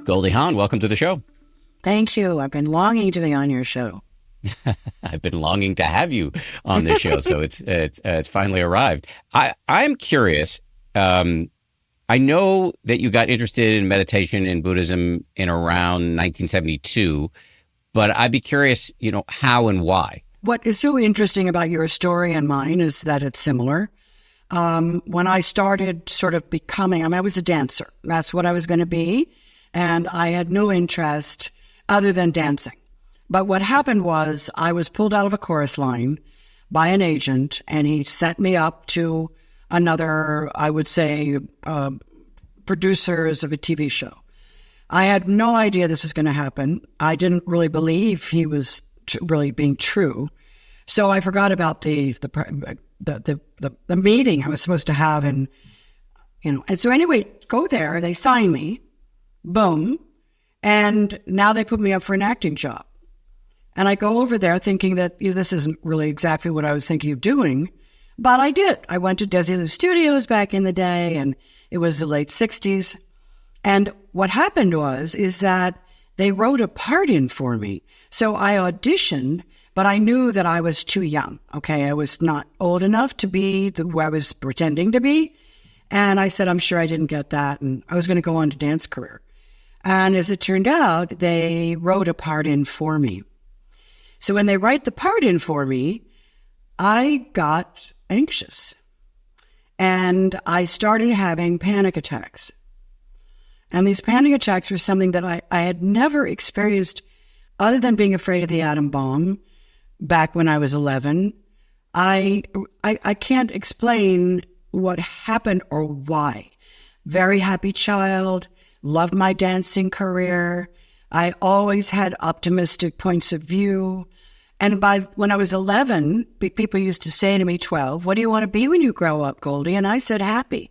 Goldie Hawn, welcome to the show. Thank you. I've been longing to be on your show. I've been longing to have you on this show, so it's finally arrived. I'm curious. I know that you got interested in meditation and Buddhism in around 1972, but I'd be curious, how and why. What is so interesting about your story and mine is that it's similar. When I started sort of becoming, I was a dancer. That's what I was going to be. And I had no interest other than dancing. But what happened was I was pulled out of a chorus line by an agent, and he sent me up to another, I would say, producers of a TV show. I had no idea this was going to happen. I didn't really believe he was really being true. So I forgot about the meeting I was supposed to have. And so anyway, go there. They sign me. Boom. And now they put me up for an acting job. And I go over there thinking that this isn't really exactly what I was thinking of doing. But I did. I went to Desilu Studios back in the day, and it was the late 60s. And what happened is that they wrote a part in for me. So I auditioned, but I knew that I was too young. Okay, I was not old enough to be who I was pretending to be. And I said, I'm sure I didn't get that. And I was going to go on to dance career. And as it turned out, they wrote a part in for me. So when they write the part in for me, I got anxious. And I started having panic attacks. And these panic attacks were something that I had never experienced other than being afraid of the atom bomb back when I was 11. I can't explain what happened or why. Very happy child, loved my dancing career. I always had optimistic points of view. And when I was 11, people used to say to me, 12, what do you want to be when you grow up, Goldie? And I said, happy.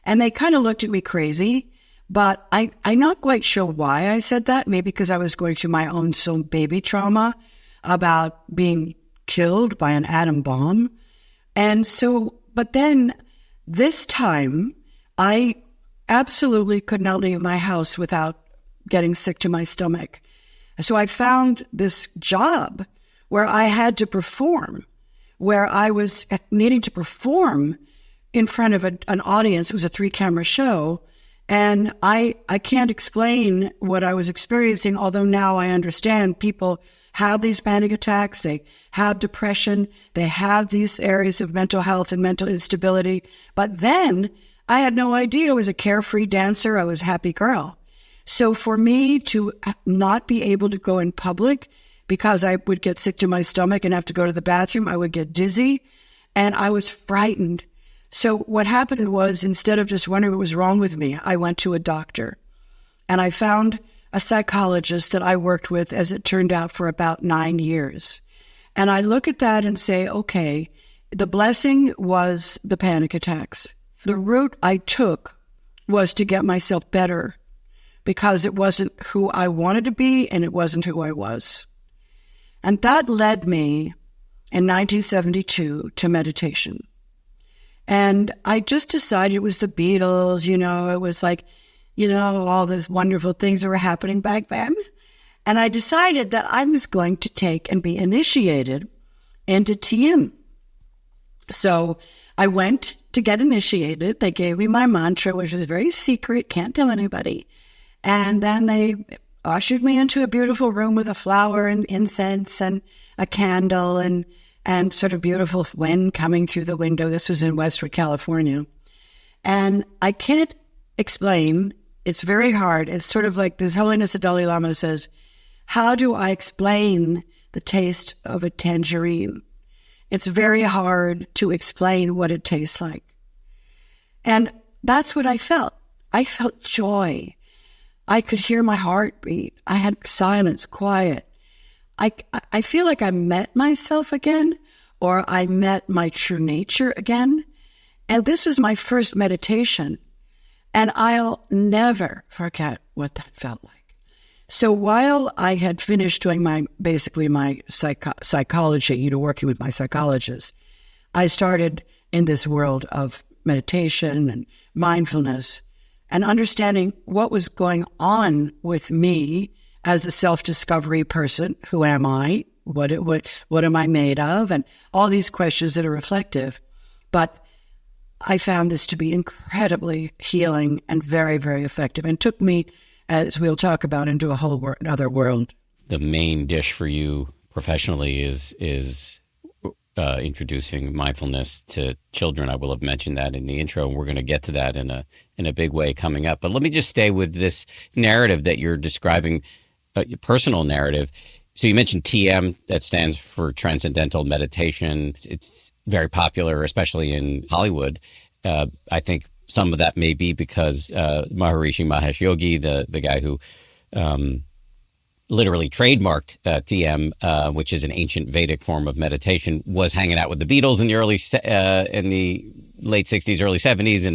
And they kind of looked at me crazy, but I'm not quite sure why I said that. Maybe because I was going through my own baby trauma about being killed by an atom bomb. And so, but then this time, I absolutely could not leave my house without getting sick to my stomach. So I found this job where I had to perform, where I was needing to perform in front of an audience. It was a 3-camera show. And I can't explain what I was experiencing, although now I understand people have these panic attacks, they have depression, they have these areas of mental health and mental instability. But then I had no idea. I was a carefree dancer. I was a happy girl. So for me to not be able to go in public because I would get sick to my stomach and have to go to the bathroom, I would get dizzy, and I was frightened. So what happened was, instead of just wondering what was wrong with me, I went to a doctor, and I found a psychologist that I worked with, as it turned out, for about 9 years. And I look at that and say, okay, the blessing was the panic attacks. The route I took was to get myself better, because it wasn't who I wanted to be and it wasn't who I was. And that led me in 1972 to meditation. And I just decided it was the Beatles, it was like, all these wonderful things that were happening back then. And I decided that I was going to take and be initiated into TM. So I went to get initiated. They gave me my mantra, which was very secret, can't tell anybody. And then they ushered me into a beautiful room with a flower and incense and a candle and sort of beautiful wind coming through the window. This was in Westwood, California. And I can't explain. It's very hard. It's sort of like His Holiness the Dalai Lama says, how do I explain the taste of a tangerine? It's very hard to explain what it tastes like. And that's what I felt. I felt joy. I could hear my heart beat. I had silence, quiet. I feel like I met myself again, or I met my true nature again. And this was my first meditation. And I'll never forget what that felt like. So while I had finished doing my psychology, working with my psychologist, I started in this world of meditation and mindfulness. and understanding what was going on with me as a self-discovery person. Who am I? What am I made of? And all these questions that are reflective. But I found this to be incredibly healing and very, very effective, and took me, as we'll talk about, into a whole other world. The main dish for you professionally is introducing mindfulness to children. I will have mentioned that in the intro, and we're going to get to that in a big way coming up. But let me just stay with this narrative that you're describing, your personal narrative. So you mentioned TM, that stands for Transcendental Meditation. It's very popular, especially in Hollywood. I think some of that may be because Maharishi Mahesh Yogi, the guy who literally trademarked TM, which is an ancient Vedic form of meditation, was hanging out with the Beatles in the late 60s, early 70s,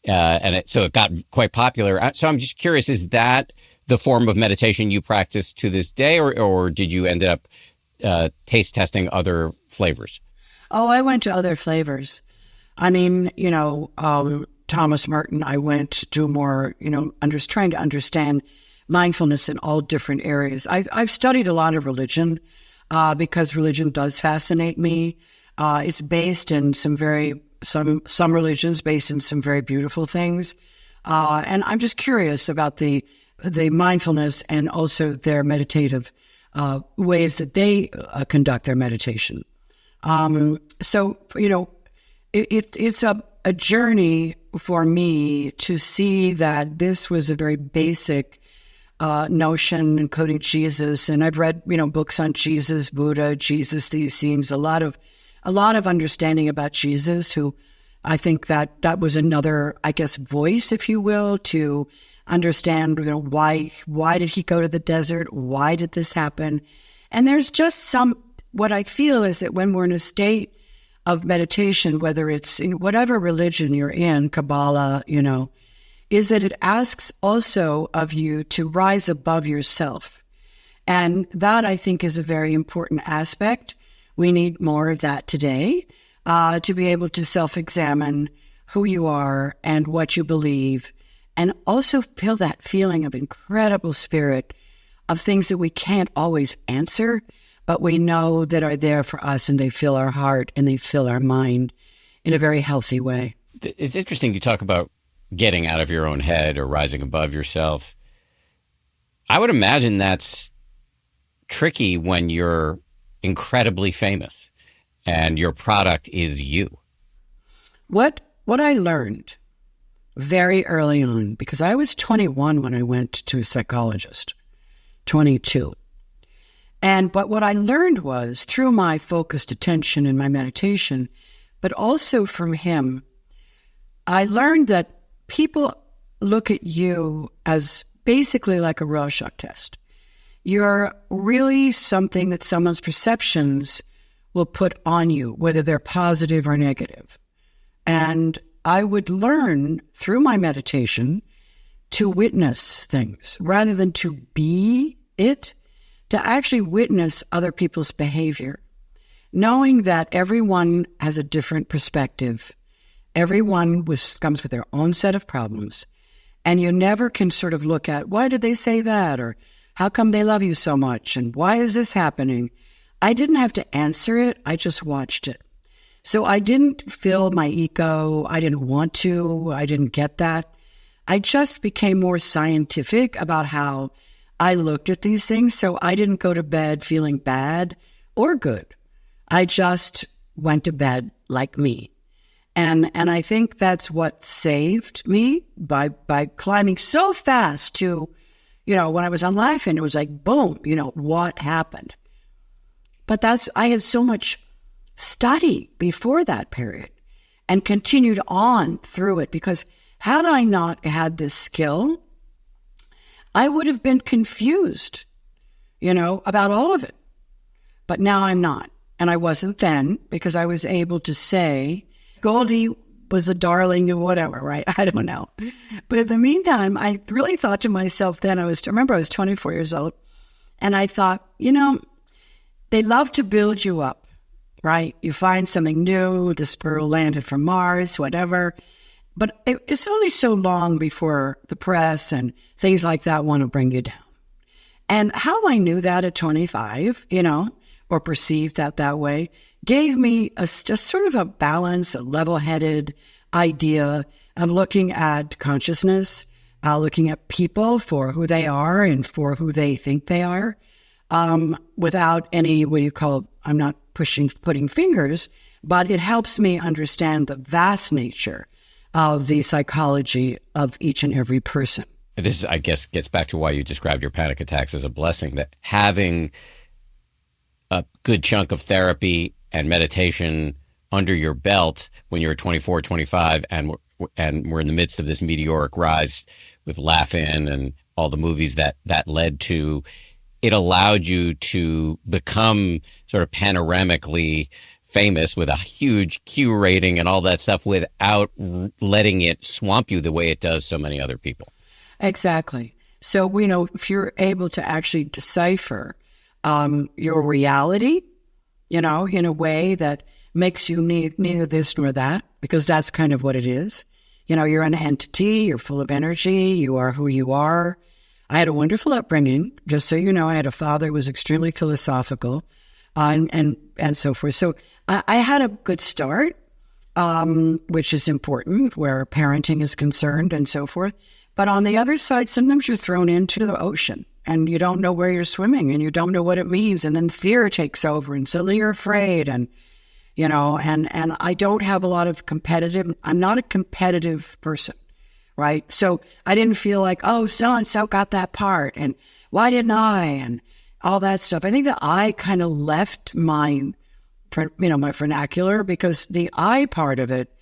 and so it got quite popular. So I'm just curious, is that the form of meditation you practice to this day, or did you end up taste testing other flavors? Oh, I went to other flavors. I mean, Thomas Merton, I went to more, trying to understand mindfulness in all different areas. I've studied a lot of religion because religion does fascinate me. It's based in some religions based in some very beautiful things. And I'm just curious about the mindfulness and also their meditative ways that they conduct their meditation. So, it's a journey for me to see that this was a very basic notion, including Jesus. And I've read, books on Jesus, Buddha, Jesus, these scenes, a lot of understanding about Jesus, who I think that was another, I guess, voice, if you will, to understand, why did he go to the desert? Why did this happen? And there's just what I feel is that when we're in a state of meditation, whether it's in whatever religion you're in, Kabbalah, is that it asks also of you to rise above yourself. And that, I think, is a very important aspect. We need more of that today, to be able to self-examine who you are and what you believe, and also feel that feeling of incredible spirit of things that we can't always answer, but we know that are there for us, and they fill our heart and they fill our mind in a very healthy way. It's interesting you talk about getting out of your own head or rising above yourself. I would imagine that's tricky when you're incredibly famous and your product is you. What I learned very early on, because I was 21 when I went to a psychologist, 22. But what I learned was, through my focused attention and my meditation, but also from him, I learned that people look at you as basically like a Rorschach test. You're really something that someone's perceptions will put on you, whether they're positive or negative. And I would learn through my meditation to witness things rather than to be it, to actually witness other people's behavior, knowing that everyone has a different perspective. Everyone comes with their own set of problems, and you never can sort of look at, why did they say that? Or how come they love you so much? And why is this happening? I didn't have to answer it. I just watched it. So I didn't fill my ego. I didn't want to. I didn't get that. I just became more scientific about how I looked at these things. So I didn't go to bed feeling bad or good. I just went to bed like me. And I think that's what saved me by climbing so fast to, when I was on Life, and it was like, boom, what happened? But I had so much study before that period and continued on through it, because had I not had this skill, I would have been confused, about all of it. But now I'm not. And I wasn't then, because I was able to say, Goldie was a darling or whatever, right? I don't know. But in the meantime, I really thought to myself then, I was 24 years old, and I thought, they love to build you up, right? You find something new, this pearl landed from Mars, whatever. But it's only so long before the press and things like that want to bring you down. And how I knew that at 25, or perceived that way, gave me just sort of a balance, a level-headed idea of looking at consciousness, looking at people for who they are and for who they think they are, without any, I'm not putting fingers, but it helps me understand the vast nature of the psychology of each and every person. This, I guess, gets back to why you described your panic attacks as a blessing, that having a good chunk of therapy and meditation under your belt when you're 24, 25, and we're in the midst of this meteoric rise with Laugh-In and all the movies that led to, it allowed you to become sort of panoramically famous with a huge Q rating and all that stuff without letting it swamp you the way it does so many other people. Exactly. So, if you're able to actually decipher your reality, in a way that makes you neither this nor that, because that's kind of what it is. You're an entity, you're full of energy, you are who you are. I had a wonderful upbringing, just so you know. I had a father who was extremely philosophical and so forth. So I had a good start, which is important where parenting is concerned and so forth. But on the other side, sometimes you're thrown into the ocean and you don't know where you're swimming and you don't know what it means. And then fear takes over and suddenly you're afraid. And, and I don't have a lot of I'm not a competitive person, right? So I didn't feel like, oh, so-and-so got that part. And why didn't I? And all that stuff. I think that I kind of left my vernacular, because the I part of it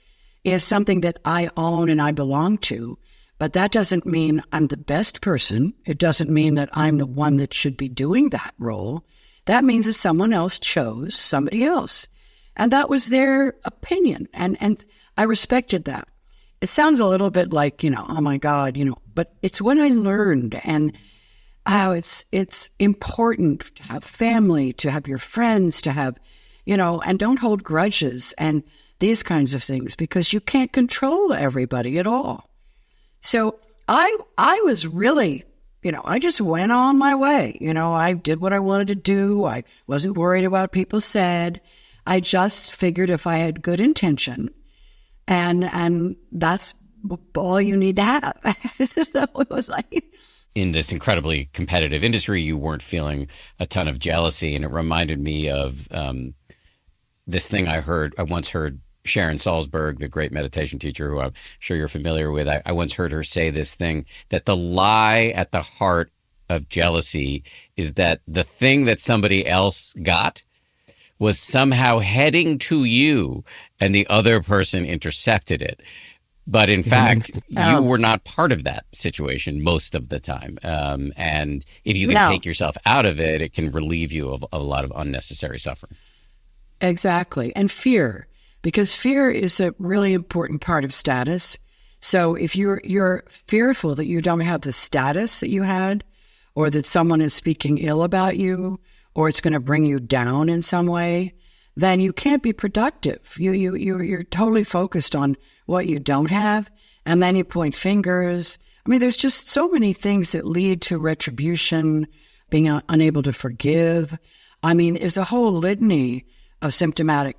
is something that I own and I belong to. But that doesn't mean I'm the best person. It doesn't mean that I'm the one that should be doing that role. That means that someone else chose somebody else. And that was their opinion. And I respected that. It sounds a little bit like, oh my God, but it's when I learned and how it's important to have family, to have your friends, to have, and don't hold grudges and these kinds of things, because you can't control everybody at all. So I was really, I just went on my way. I did what I wanted to do. I wasn't worried about what people said. I just figured if I had good intention, and that's all you need to have. That's what it was like. In this incredibly competitive industry, you weren't feeling a ton of jealousy. And it reminded me of this thing I once heard Sharon Salzberg, the great meditation teacher who I'm sure you're familiar with. I once heard her say this thing, that the lie at the heart of jealousy is that the thing that somebody else got was somehow heading to you and the other person intercepted it. But in fact, you were not part of that situation most of the time. And if you can take yourself out of it, it can relieve you of a lot of unnecessary suffering. Exactly. And fear, because fear is a really important part of status. So if you're fearful that you don't have the status that you had, or that someone is speaking ill about you, or it's going to bring you down in some way, then you can't be productive. You're totally focused on what you don't have, and then you point fingers. I mean, there's just so many things that lead to retribution, being unable to forgive. I mean, it's a whole litany of symptomatic,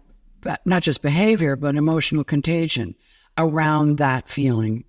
not just behavior, but emotional contagion around that feeling.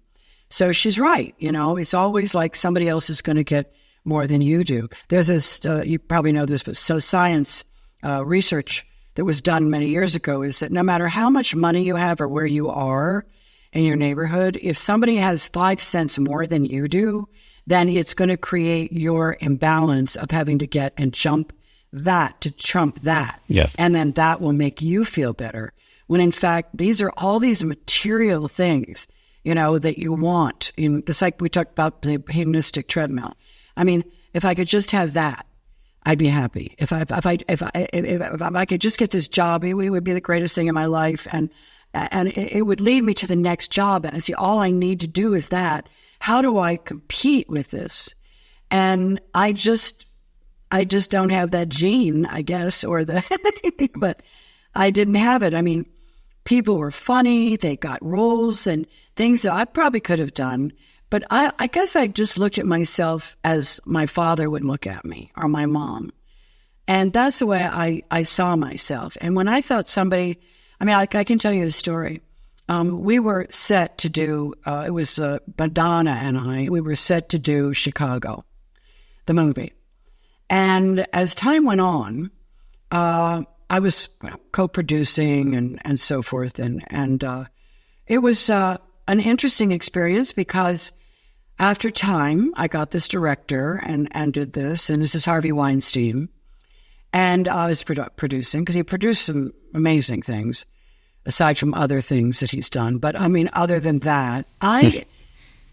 So she's right. It's always like somebody else is going to get more than you do. There's this, you probably know this, but so science research that was done many years ago is that no matter how much money you have or where you are in your neighborhood, if somebody has 5 cents more than you do, then it's going to create your imbalance of having to get and jump that to trump that. Yes. And then that will make you feel better. When in fact, these are all these material things, that you want. It's like we talked about the hedonistic treadmill. I mean, if I could just have that, I'd be happy. If I could just get this job, it would be the greatest thing in my life. And it would lead me to the next job. And I see all I need to do is that. How do I compete with this? And I just don't have that gene, I guess, but I didn't have it. I mean, people were funny. They got roles and things that I probably could have done. But I guess I just looked at myself as my father would look at me or my mom. And that's the way I saw myself. And when I thought somebody, I can tell you a story. We were set to do, it was Madonna and I, we were set to do Chicago, the movie. And as time went on, I was co-producing and so forth. And it was an interesting experience because after time, I got this director and did this. And this is Harvey Weinstein. And I was producing, because he produced some amazing things, aside from other things that he's done. But other than that, I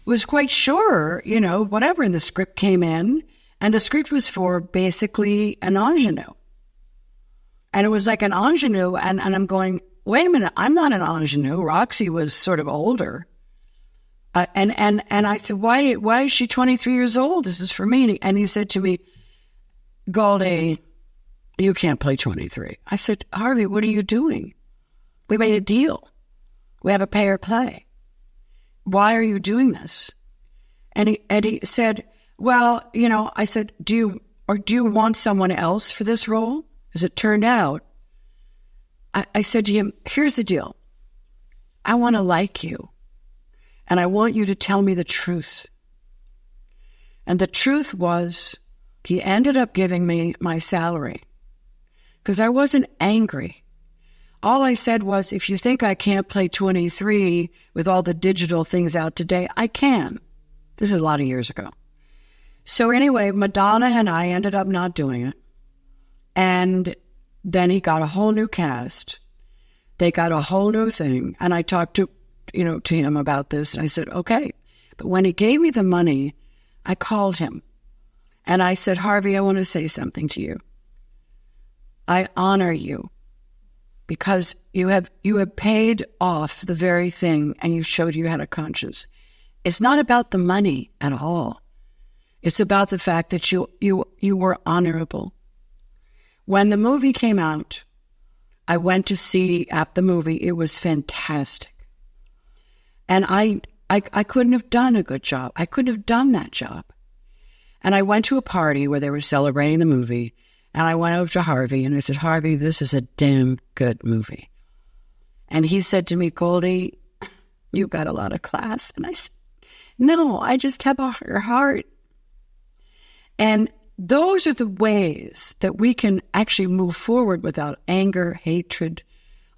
was quite sure, whatever. And the script came in, and the script was for basically an ingenue. And it was like an ingenue, and I'm going, wait a minute, I'm not an ingenue. Roxy was sort of older. And I said, why is she 23 years old? This is for me. And he said to me, Goldie, you can't play 23. I said, Harvey, what are you doing? We made a deal. We have a pay or play. Why are you doing this? And he said, well, I said, do you want someone else for this role? As it turned out, I said to him, here's the deal. I want to like you. And I want you to tell me the truth. And the truth was, he ended up giving me my salary. Because I wasn't angry. All I said was, if you think I can't play 23 with all the digital things out today, I can. This is a lot of years ago. So anyway, Madonna and I ended up not doing it. And then he got a whole new cast. They got a whole new thing. And I talked to him about this. And I said, okay. But when he gave me the money, I called him. And I said, Harvey, I want to say something to you. I honor you because you have paid off the very thing, and you showed you had a conscience. It's not about the money at all. It's about the fact that you were honorable. When the movie came out, I went to see the movie. It was fantastic. And I couldn't have done a good job. I couldn't have done that job. And I went to a party where they were celebrating the movie. And I went over to Harvey and I said, Harvey, this is a damn good movie. And he said to me, Goldie, you've got a lot of class. And I said, no, I just have a heart. And those are the ways that we can actually move forward without anger, hatred,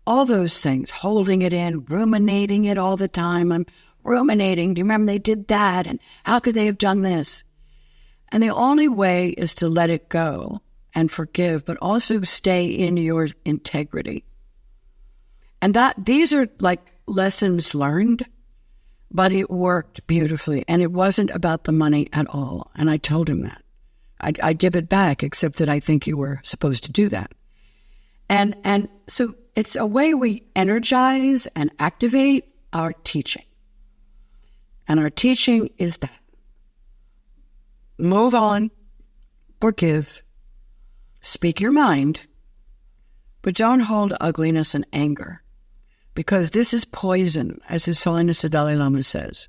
all those things, holding it in, ruminating it all the time. I'm ruminating. Do you remember they did that? And how could they have done this? And the only way is to let it go and forgive, but also stay in your integrity. And these are like lessons learned, but it worked beautifully. And it wasn't about the money at all. And I told him that. I'd give it back, except that I think you were supposed to do that. And so it's a way we energize and activate our teaching. And our teaching is that. Move on, forgive, speak your mind, but don't hold ugliness and anger, because this is poison, as His Holiness the Dalai Lama says.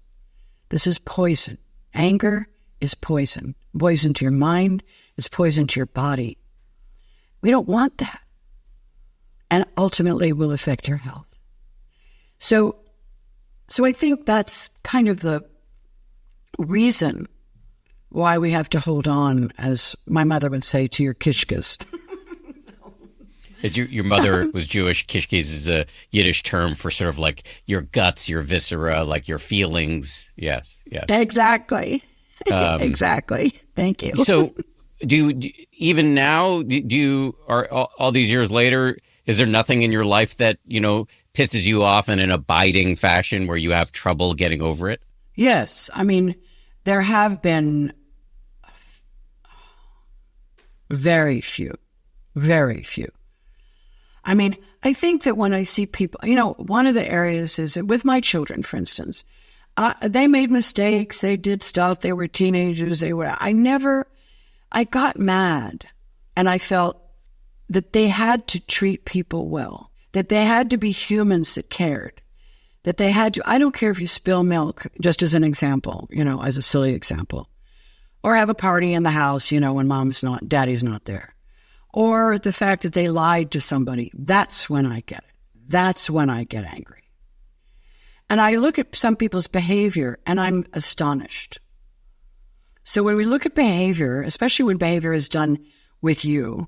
This is poison. Anger is poison. Poison to your mind, it's poison to your body. We don't want that. And ultimately will affect your health. So I think that's kind of the reason why we have to hold on, as my mother would say, to your kishkas. As your mother was Jewish, kishkes is a Yiddish term for sort of like your guts, your viscera, like your feelings. Yes. Exactly. Exactly. Thank you. So even now, all these years later, is there nothing in your life that, pisses you off in an abiding fashion where you have trouble getting over it? Yes. There have been very few. I think that when I see people, one of the areas is with my children, for instance, they made mistakes. They did stuff. They were teenagers. I got mad, and I felt that they had to treat people well. that they had to be humans that cared, that they had to, I don't care if you spill milk, just as an example, as a silly example, or have a party in the house, when daddy's not there, or the fact that they lied to somebody. That's when I get it. That's when I get angry. And I look at some people's behavior and I'm astonished. So when we look at behavior, especially when behavior is done with you,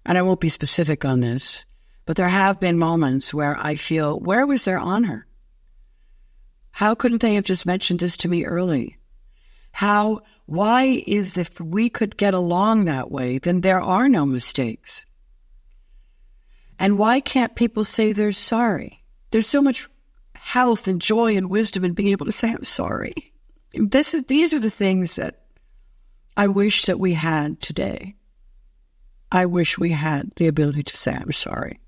and I won't be specific on this, but there have been moments where I feel, where was their honor? How couldn't they have just mentioned this to me early? Why is, if we could get along that way, then there are no mistakes? And why can't people say they're sorry? There's so much health and joy and wisdom in being able to say, I'm sorry. These are the things that I wish that we had today. I wish we had the ability to say, I'm sorry.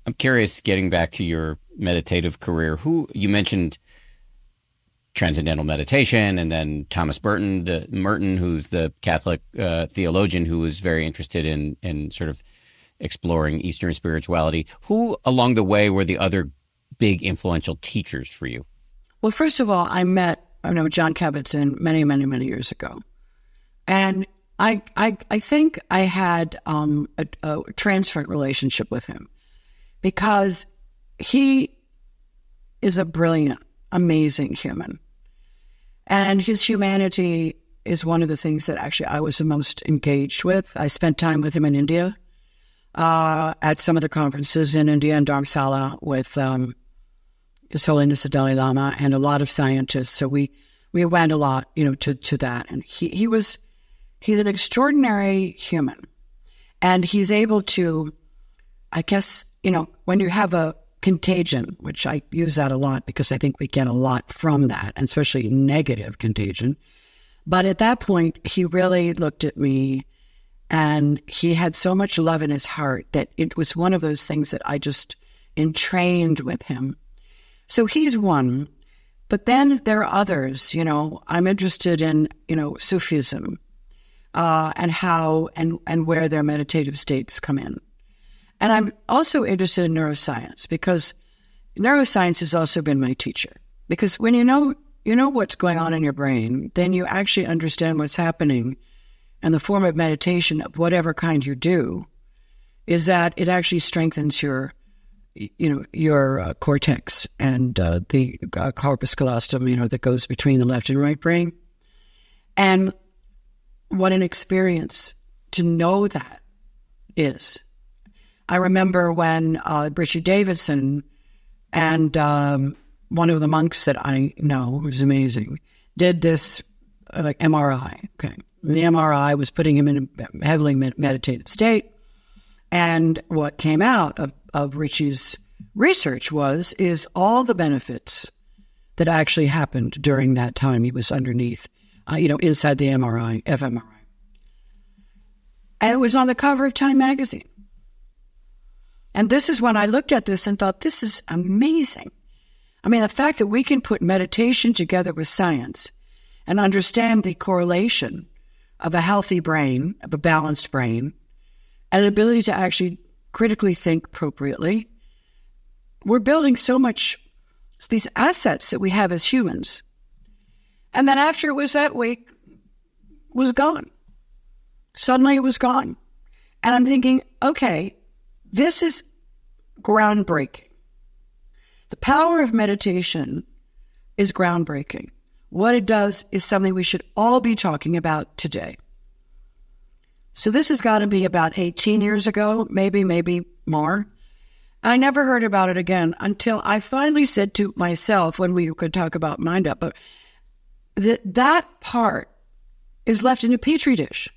I'm curious, getting back to your meditative career, you mentioned transcendental meditation, and then Thomas Merton, who's the Catholic theologian who was very interested in sort of exploring Eastern spirituality. Who along the way were the other big influential teachers for you? Well, first of all, I met John Kabat-Zinn many, many, many years ago. And I think I had a transferent relationship with him because he is a brilliant, amazing human. And his humanity is one of the things that actually I was the most engaged with. I spent time with him in India, at some of the conferences in India and Dharamsala with His Holiness the Dalai Lama and a lot of scientists. So we went a lot, to that. And he's an extraordinary human. And he's able to, I guess, when you have a contagion, which I use that a lot because I think we get a lot from that, and especially negative contagion. But at that point, he really looked at me and he had so much love in his heart that it was one of those things that I just entrained with him. So he's one. But then there are others, I'm interested in, Sufism, and how and where their meditative states come in. And I'm also interested in neuroscience because neuroscience has also been my teacher. Because when you know what's going on in your brain, then you actually understand what's happening. And the form of meditation of whatever kind you do is that it actually strengthens your cortex and the corpus callosum, that goes between the left and right brain. And what an experience to know that is. I remember when Richard Davidson and one of the monks that I know, who's amazing, did this MRI. Okay, the MRI was putting him in a heavily meditative state, and what came out of Richie's research is all the benefits that actually happened during that time he was underneath, inside the fMRI. And it was on the cover of Time magazine. And this is when I looked at this and thought, this is amazing. I mean, the fact that we can put meditation together with science and understand the correlation of a healthy brain, of a balanced brain, and an ability to actually critically think appropriately. We're building so much, these assets that we have as humans. And then after it was that week, it was gone. Suddenly it was gone. And I'm thinking, okay, this is groundbreaking. The power of meditation is groundbreaking. What it does is something we should all be talking about today. So this has got to be about 18 years ago, maybe more. I never heard about it again until I finally said to myself when we could talk about MindUP, but that part is left in a petri dish.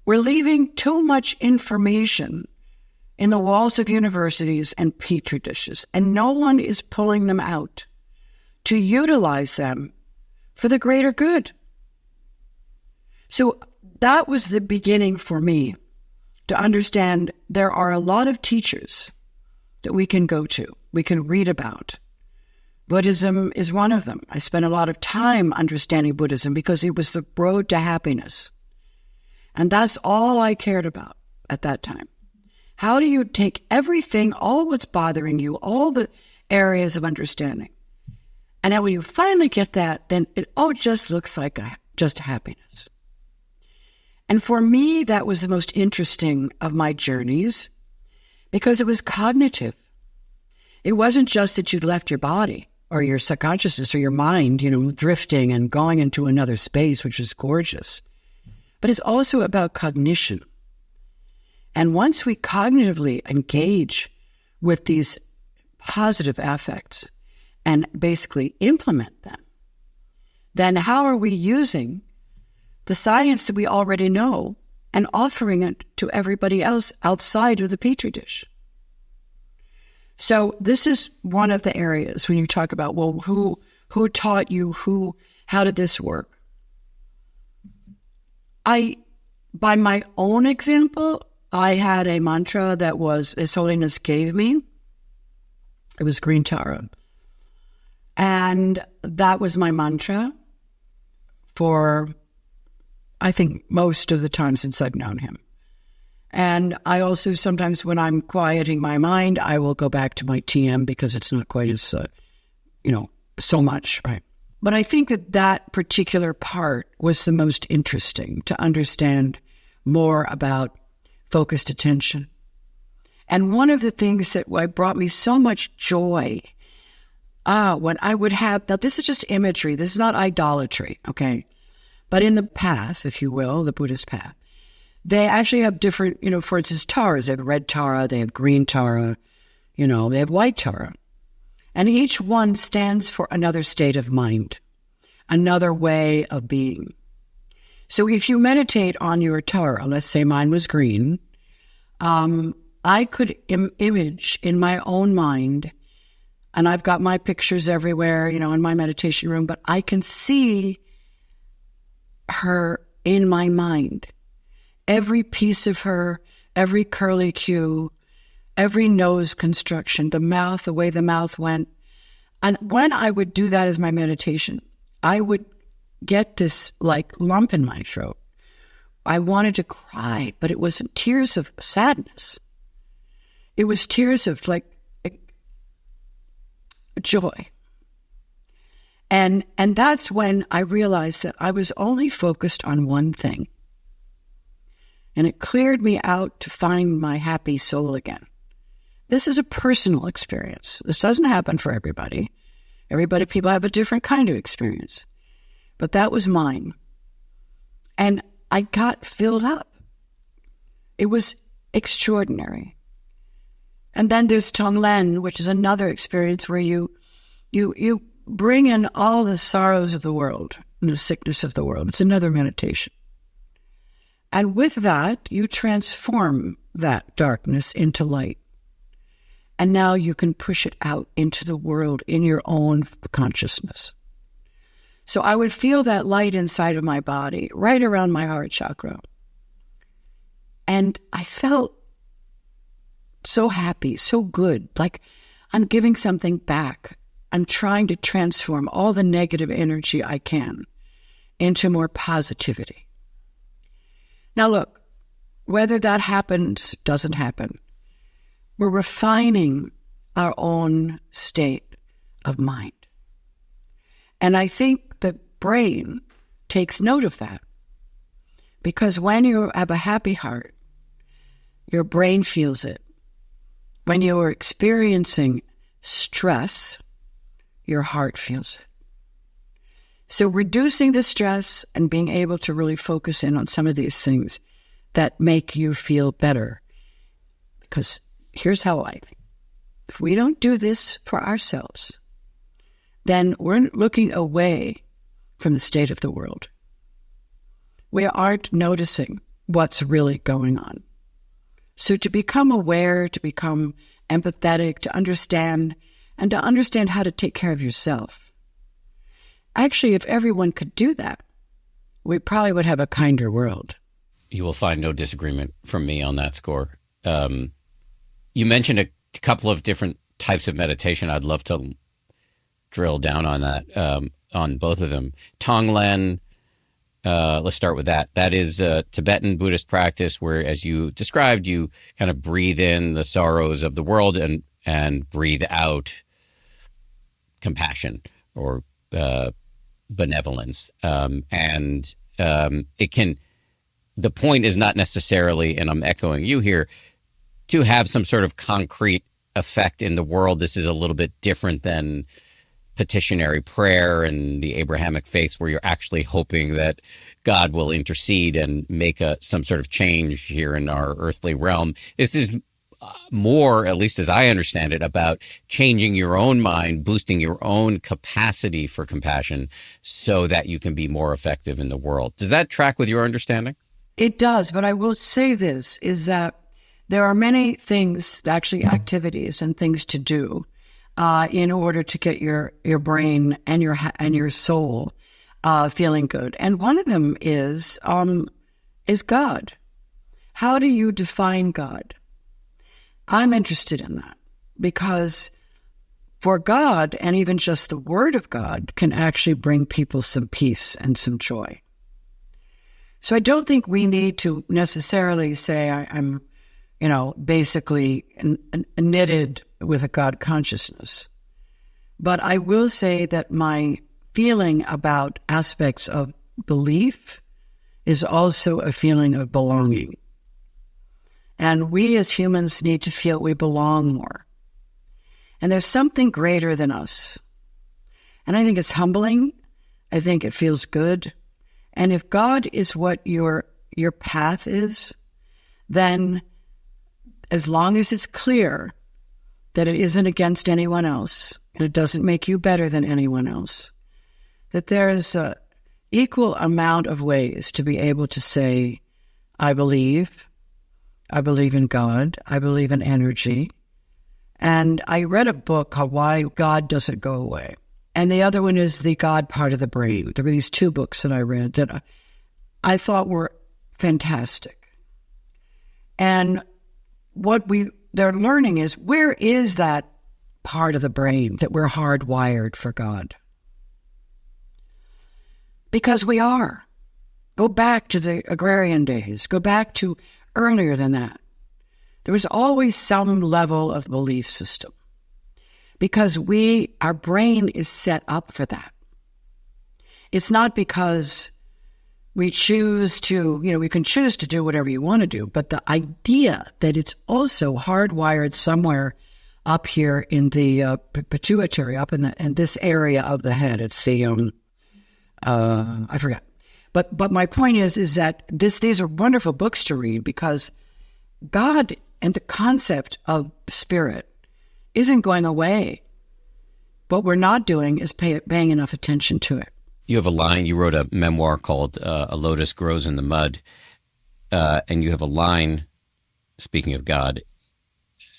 We're leaving too much information in the walls of universities and petri dishes, and no one is pulling them out to utilize them for the greater good. So that was the beginning for me to understand there are a lot of teachers that we can go to, we can read about. Buddhism is one of them. I spent a lot of time understanding Buddhism because it was the road to happiness. And that's all I cared about at that time. How do you take everything, all what's bothering you, all the areas of understanding, and then when you finally get that, then it all just looks like just happiness. And for me, that was the most interesting of my journeys because it was cognitive. It wasn't just that you'd left your body or your subconsciousness or your mind, drifting and going into another space, which is gorgeous. But it's also about cognition. And once we cognitively engage with these positive affects and basically implement them, then how are we using the science that we already know and offering it to everybody else outside of the Petri dish? So this is one of the areas when you talk about, well, who taught you, how did this work? By my own example, I had a mantra that was, His Holiness gave me. It was green Tara. And that was my mantra for, I think, most of the time since I've known him. And I also sometimes when I'm quieting my mind, I will go back to my TM because it's not quite as, so much, right? But I think that particular part was the most interesting to understand more about focused attention. And one of the things that brought me so much joy, when I would have, now this is just imagery, this is not idolatry, okay? But in the path, if you will, the Buddhist path, they actually have different, for instance, taras. They have red Tara, they have green Tara, they have white Tara. And each one stands for another state of mind, another way of being. So if you meditate on your Tara, let's say mine was green, I could image in my own mind, and I've got my pictures everywhere, in my meditation room, but I can see her in my mind. Every piece of her, every curly cue, every nose construction, the mouth, the way the mouth went. And when I would do that as my meditation, I would get this lump in my throat. I wanted to cry, but it wasn't tears of sadness. It was tears of joy. And that's when I realized that I was only focused on one thing. And it cleared me out to find my happy soul again. This is a personal experience. This doesn't happen for everybody. People have a different kind of experience. But that was mine. And I got filled up. It was extraordinary. And then there's Tonglen, which is another experience where you bring in all the sorrows of the world and the sickness of the world. It's another meditation. And with that, you transform that darkness into light. And now you can push it out into the world in your own consciousness. So I would feel that light inside of my body, right around my heart chakra. And I felt so happy, so good, like I'm giving something back. I'm trying to transform all the negative energy I can into more positivity. Now look, whether that happens, doesn't happen, we're refining our own state of mind. And I think the brain takes note of that. Because when you have a happy heart, your brain feels it. When you are experiencing stress, your heart feels it. So reducing the stress and being able to really focus in on some of these things that make you feel better. Because here's how I think. If we don't do this for ourselves, then we're looking away from the state of the world. We aren't noticing what's really going on. So to become aware, to become empathetic, to understand, and to understand how to take care of yourself. Actually, if everyone could do that, we probably would have a kinder world. You will find no disagreement from me on that score. You mentioned a couple of different types of meditation. I'd love to drill down on that, on both of them. Tonglen, Let's start with that. That is a Tibetan Buddhist practice where, as you described, you kind of breathe in the sorrows of the world and breathe out compassion or benevolence. It can, the point is not necessarily, and I'm echoing you here, to have some sort of concrete effect in the world. This is a little bit different than petitionary prayer and the Abrahamic faith, where you're actually hoping that God will intercede and make some sort of change here in our earthly realm. This is more, at least as I understand it, about changing your own mind, boosting your own capacity for compassion so that you can be more effective in the world. Does that track with your understanding? It does, but I will say this, is that there are many things, actually activities and things to do in order to get your brain and your soul feeling good. And one of them is God. How do you define God? I'm interested in that because for God, and even just the word of God, can actually bring people some peace and some joy. So I don't think we need to necessarily say I'm basically knitted with a God consciousness. But I will say that my feeling about aspects of belief is also a feeling of belonging. And we as humans need to feel we belong more. And there's something greater than us. And I think it's humbling. I think it feels good. And if God is what your path is, then as long as it's clear that it isn't against anyone else, and it doesn't make you better than anyone else, that there is an equal amount of ways to be able to say, I believe in God, I believe in energy. And I read a book called Why God Doesn't Go Away. And the other one is The God Part of the Brain. There were these two books that I read that I thought were fantastic. And what they're learning is, where is that part of the brain that we're hardwired for God? Because we are. Go back to the agrarian days. Go back to earlier than that. There was always some level of belief system because our brain is set up for that. It's not because we choose to, we can choose to do whatever you want to do, but the idea that it's also hardwired somewhere up here in the pituitary, up in this area of the head. It's the, I forgot. But my point is that these are wonderful books to read because God and the concept of spirit isn't going away. What we're not doing is paying enough attention to it. You have a line, you wrote a memoir called A Lotus Grows in the Mud, and you have a line, speaking of God,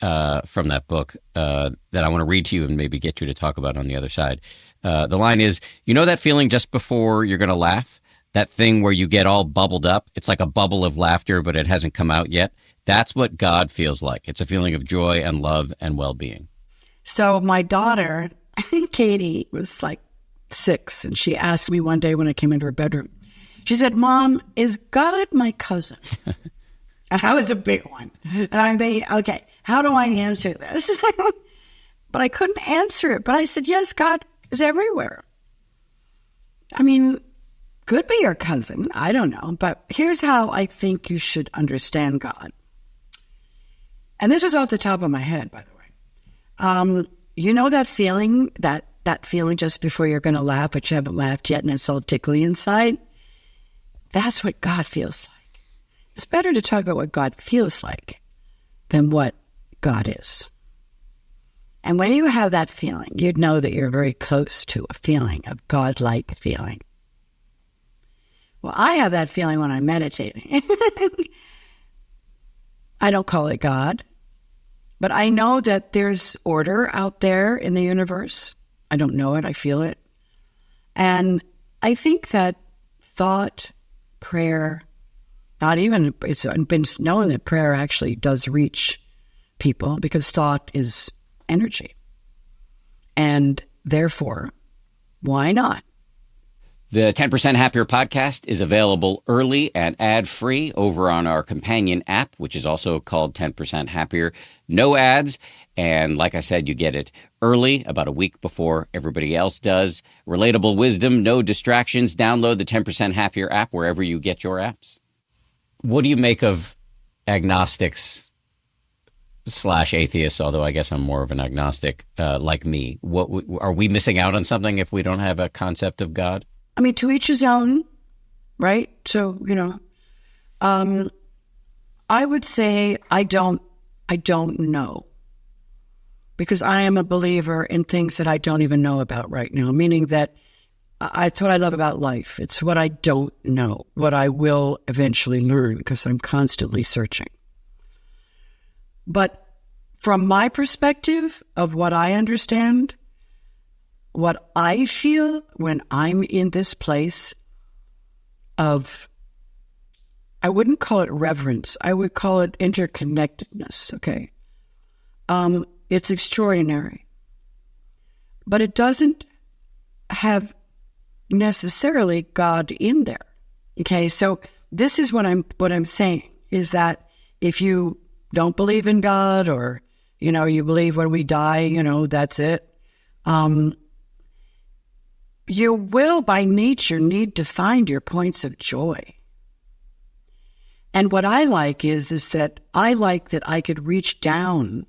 from that book that I want to read to you and maybe get you to talk about on the other side. The line is, that feeling just before you're going to laugh? That thing where you get all bubbled up? It's like a bubble of laughter, but it hasn't come out yet. That's what God feels like. It's a feeling of joy and love and well-being. So my daughter, I think Katie, was like 6, and she asked me one day when I came into her bedroom, she said, Mom, is God my cousin? And that was a big one. And I'm thinking, okay, how do I answer this? But I couldn't answer it. But I said, yes, God is everywhere. I mean, could be your cousin. I don't know. But here's how I think you should understand God. And this was off the top of my head, by the way. That feeling, that feeling just before you're going to laugh, but you haven't laughed yet, and it's all tickly inside? That's what God feels like. It's better to talk about what God feels like than what God is. And when you have that feeling, you'd know that you're very close to a feeling of God-like feeling. Well, I have that feeling when I'm meditating. I don't call it God, but I know that there's order out there in the universe. I don't know it, I feel it. And I think that thought, prayer, it's been known that prayer actually does reach people because thought is energy. And therefore, why not? The 10% Happier podcast is available early and ad-free over on our companion app, which is also called 10% Happier. No ads. And like I said, you get it early, about a week before everybody else does. Relatable wisdom, no distractions. Download the 10% Happier app wherever you get your apps. What do you make of agnostics / atheists, although I guess I'm more of an agnostic like me? What are we missing out on something if we don't have a concept of God? I mean, to each his own, right? So, I would say I don't know, because I am a believer in things that I don't even know about right now, meaning that it's what I love about life. It's what I don't know, what I will eventually learn, because I'm constantly searching. But from my perspective of what I understand, what I feel when I'm in this place of, I wouldn't call it reverence, I would call it interconnectedness, okay? It's extraordinary. But it doesn't have necessarily God in there, okay? So this is what I'm saying, is that if you don't believe in God, or, you believe when we die, that's it, you will, by nature, need to find your points of joy. And what I like is that I like that I could reach down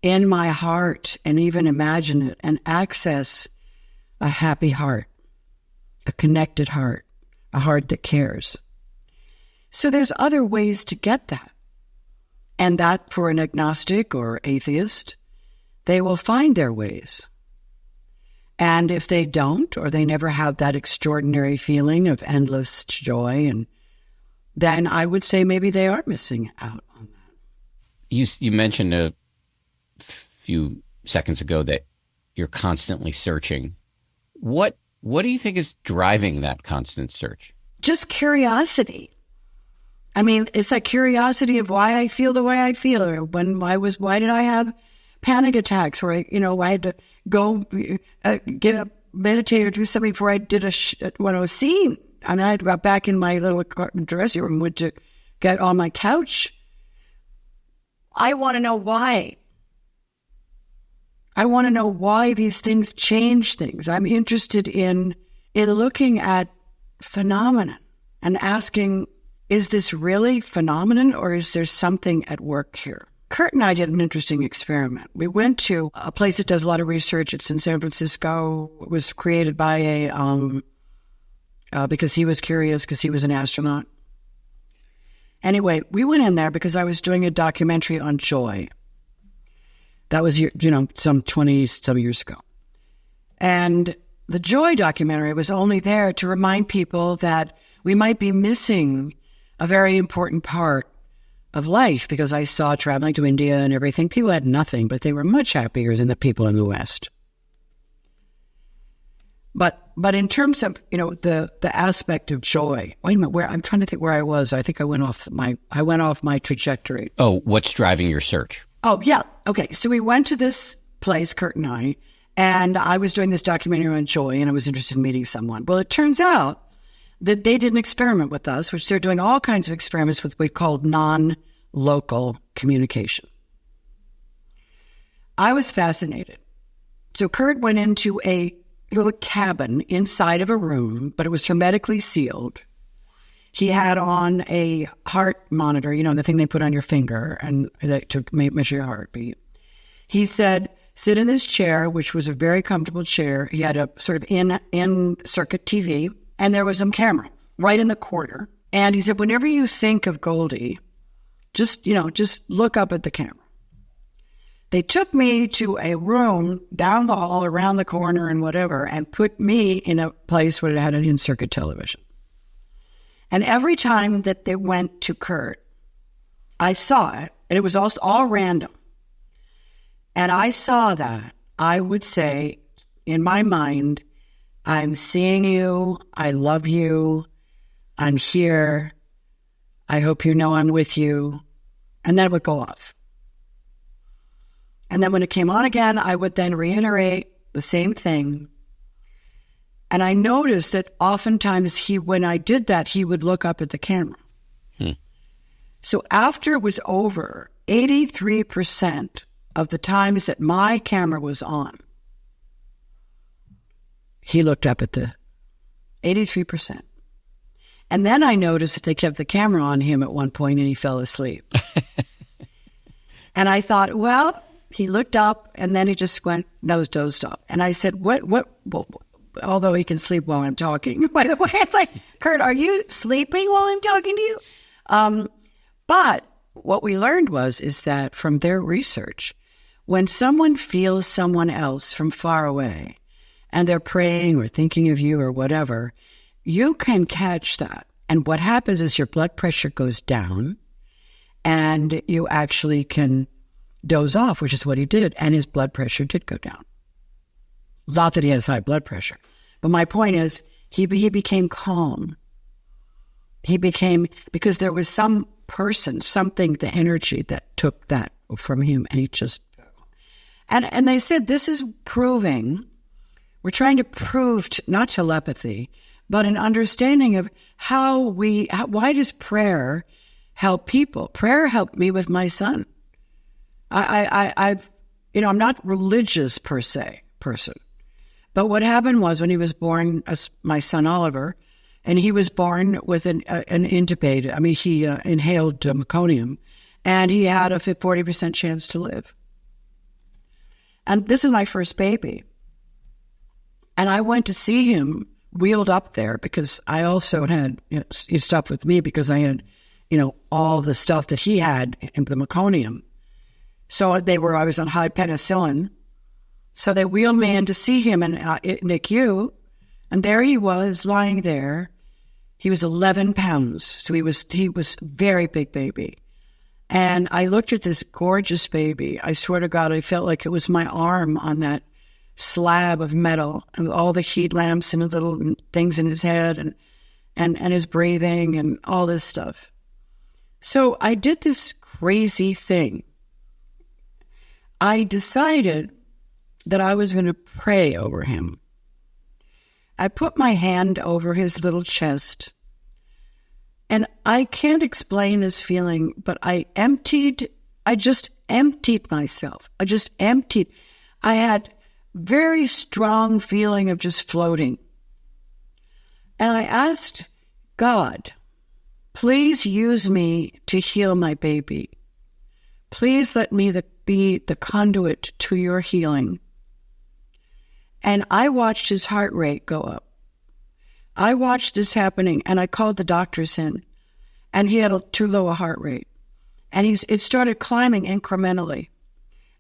in my heart and even imagine it and access a happy heart, a connected heart, a heart that cares. So there's other ways to get that. And that, for an agnostic or atheist, they will find their ways. And if they don't, or they never have that extraordinary feeling of endless joy, and then I would say maybe they are missing out on that. You mentioned a few seconds ago that you're constantly searching. What do you think is driving that constant search? Just curiosity. I mean, it's like curiosity of why I feel the way I feel, or why did I have panic attacks, or I had to go get a meditate or do something before I did when I was seen. And I got back in my little dressing room, went to get on my couch. I want to know why. I want to know why these things change things. I'm interested in looking at phenomena and asking, is this really phenomenon, or is there something at work here? Kurt and I did an interesting experiment. We went to a place that does a lot of research. It's in San Francisco. It was created by because he was curious, because he was an astronaut. Anyway, we went in there because I was doing a documentary on joy. That was, some 20-some years ago. And the joy documentary was only there to remind people that we might be missing a very important part of life, because I saw, traveling to India and everything, people had nothing, but they were much happier than the people in the West. But in terms of, the aspect of joy, wait a minute, I'm trying to think where I was. I think I went off my trajectory. Oh, what's driving your search? Oh, yeah. Okay. So we went to this place, Kurt and I was doing this documentary on joy, and I was interested in meeting someone. Well, it turns out that they did an experiment with us, which they're doing all kinds of experiments with what we called non-local communication. I was fascinated. So Kurt went into a little cabin inside of a room, but it was hermetically sealed. He had on a heart monitor, the thing they put on your finger and to measure your heartbeat. He said, sit in this chair, which was a very comfortable chair. He had a sort of in-circuit TV, and there was a camera right in the corner. And he said, whenever you think of Goldie, just look up at the camera. They took me to a room down the hall, around the corner and whatever, and put me in a place where it had an in-circuit television. And every time that they went to Kurt, I saw it, and it was also all random. And I saw that, I would say, in my mind, I'm seeing you, I love you, I'm here, I hope you know I'm with you, and that would go off. And then when it came on again, I would then reiterate the same thing. And I noticed that oftentimes when I did that, he would look up at the camera. So after it was over, 83% of the times that my camera was on, he looked up at the 83%. And then I noticed that they kept the camera on him at one point and he fell asleep. And I thought, well, he looked up and then he just dozed off. And I said, what, although he can sleep while I'm talking, by the way, it's like, Kurt, are you sleeping while I'm talking to you? But what we learned is that from their research, when someone feels someone else from far away and they're praying or thinking of you or whatever, you can catch that. And what happens is your blood pressure goes down and you actually can doze off, which is what he did. And his blood pressure did go down. Not that he has high blood pressure. But my point is, he became calm. Because there was some person, something, the energy that took that from him. And he just, and they said, this is proving, we're trying to prove, not telepathy, but an understanding of why does prayer help people? Prayer helped me with my son. I'm not religious person, but what happened was when he was born, my son Oliver, and he was born with an intubated, he inhaled meconium, and he had a 40% chance to live. And this is my first baby. And I went to see him wheeled up there because I also had stuff with me because I had, all the stuff that he had in the meconium. So I was on high penicillin. So they wheeled me in to see him in NICU. And there he was lying there. He was 11 pounds. So he was very big baby. And I looked at this gorgeous baby. I swear to God, I felt like it was my arm on that slab of metal and all the heat lamps and the little things in his head and his breathing and all this stuff. So I did this crazy thing. I decided that I was going to pray over him. I put my hand over his little chest, and I can't explain this feeling, but I just emptied myself. I had very strong feeling of just floating. And I asked God, please use me to heal my baby. Please let me be the conduit to your healing. And I watched his heart rate go up. I watched this happening, and I called the doctors in, and he had too low a heart rate. And it started climbing incrementally.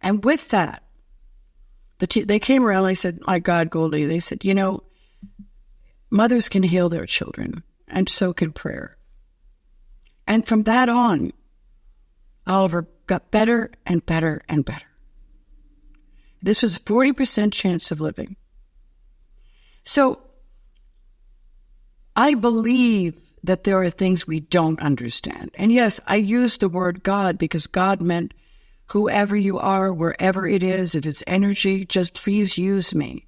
And with that, they came around and I said, my God, Goldie, they said, mothers can heal their children, and so can prayer. And from that on, Oliver got better and better and better. This was 40% chance of living. So I believe that there are things we don't understand. And yes, I use the word God because God meant whoever you are, wherever it is, if it's energy, just please use me.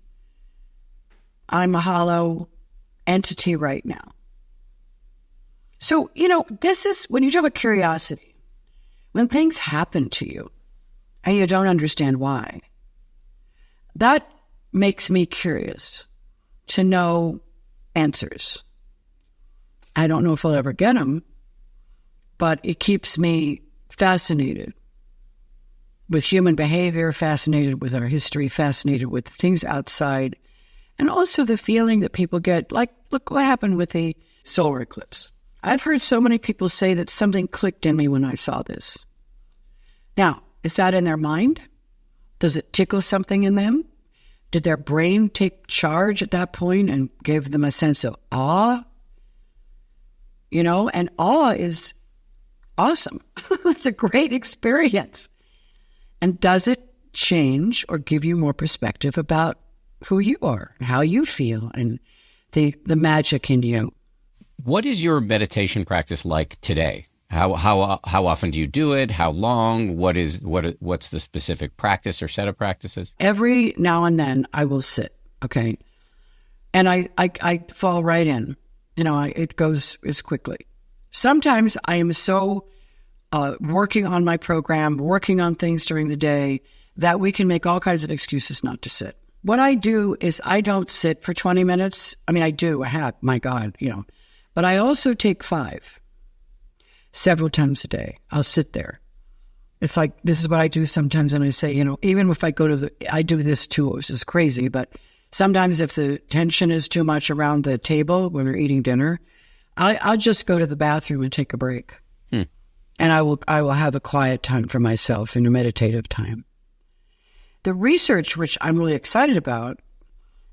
I'm a hollow entity right now. So, this is, when you talk about curiosity, when things happen to you and you don't understand why, that makes me curious to know answers. I don't know if I'll ever get them, but it keeps me fascinated with human behavior, fascinated with our history, fascinated with things outside, and also the feeling that people get, like, look what happened with the solar eclipse. I've heard so many people say that something clicked in me when I saw this. Now, is that in their mind? Does it tickle something in them? Did their brain take charge at that point and give them a sense of awe? And awe is awesome. It's a great experience. And does it change or give you more perspective about who you are, how you feel, and the magic in you? What is your meditation practice like today? How often do you do it? How long? What's the specific practice or set of practices? Every now and then I will sit. Okay. And I fall right in. It goes as quickly. Sometimes I am so working on my program, working on things during the day, that we can make all kinds of excuses not to sit. What I do is I don't sit for 20 minutes. I mean, I do. I have, my God, But I also take 5 several times a day. I'll sit there. It's like, this is what I do sometimes. And I say, even if I I do this too, this is crazy, but sometimes if the tension is too much around the table when we're eating dinner, I'll just go to the bathroom and take a break. And I will have a quiet time for myself and a meditative time. The research, which I'm really excited about,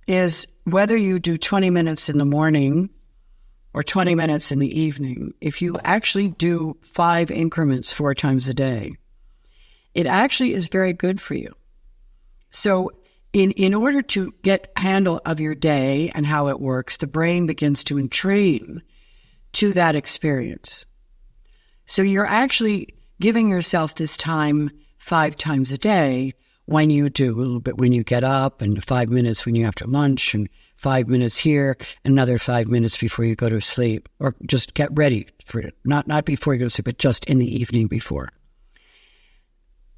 is whether you do 20 minutes in the morning or 20 minutes in the evening, if you actually do 5 increments 4 times a day, it actually is very good for you. So in order to get a handle of your day and how it works, the brain begins to entrain to that experience. So you're actually giving yourself this time 5 times a day when you do a little bit when you get up, and 5 minutes when you have to lunch, and 5 minutes here, another 5 minutes before you go to sleep, or just get ready for it. Not before you go to sleep, but just in the evening before.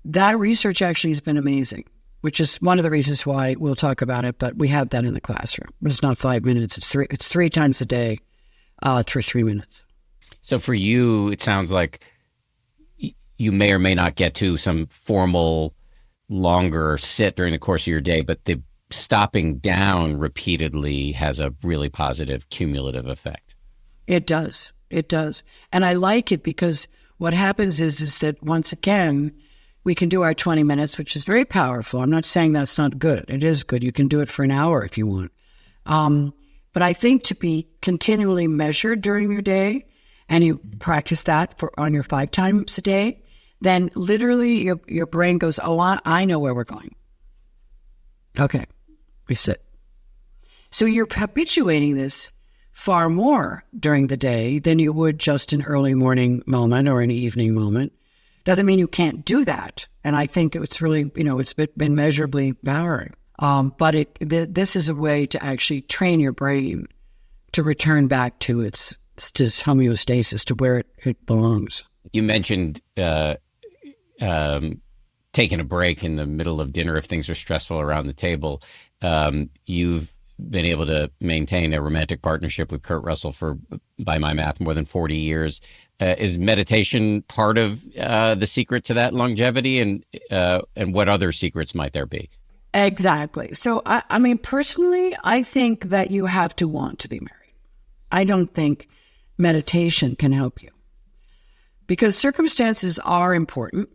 That research actually has been amazing, which is one of the reasons why we'll talk about it, but we have that in the classroom. But it's not 5 minutes. It's 3 times a day for 3 minutes. So for you, it sounds like you may or may not get to some formal, longer sit during the course of your day, but the stopping down repeatedly has a really positive cumulative effect. It does. It does. And I like it because what happens is that once again, we can do our 20 minutes, which is very powerful. I'm not saying that's not good. It is good. You can do it for an hour if you want. But I think to be continually measured during your day, and you practice that on your 5 times a day, then literally your brain goes, oh, I know where we're going. Okay, we sit. So you're habituating this far more during the day than you would just an early morning moment or an evening moment. Doesn't mean you can't do that. And I think it's really, it's been measurably powering. But this is a way to actually train your brain to return back to its homeostasis, to where it belongs. You mentioned taking a break in the middle of dinner if things are stressful around the table. You've been able to maintain a romantic partnership with Kurt Russell for, by my math, more than 40 years. Is meditation part of the secret to that longevity? And what other secrets might there be? Exactly. So, I mean, personally, I think that you have to want to be married. I don't think meditation can help you, because circumstances are important.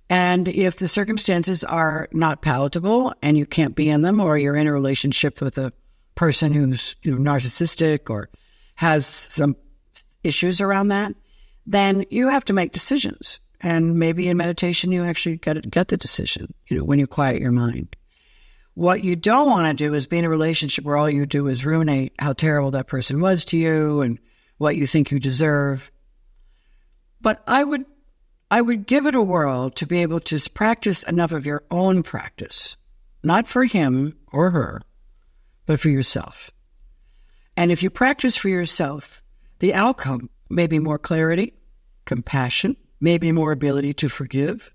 And if the circumstances are not palatable and you can't be in them, or you're in a relationship with a person who's narcissistic or has some issues around that, then you have to make decisions. And maybe in meditation, you actually get the decision, when you quiet your mind. What you don't want to do is be in a relationship where all you do is ruminate how terrible that person was to you and what you think you deserve. But I would give it a whirl to be able to practice enough of your own practice, not for him or her, but for yourself. And if you practice for yourself, the outcome may be more clarity, compassion, maybe more ability to forgive,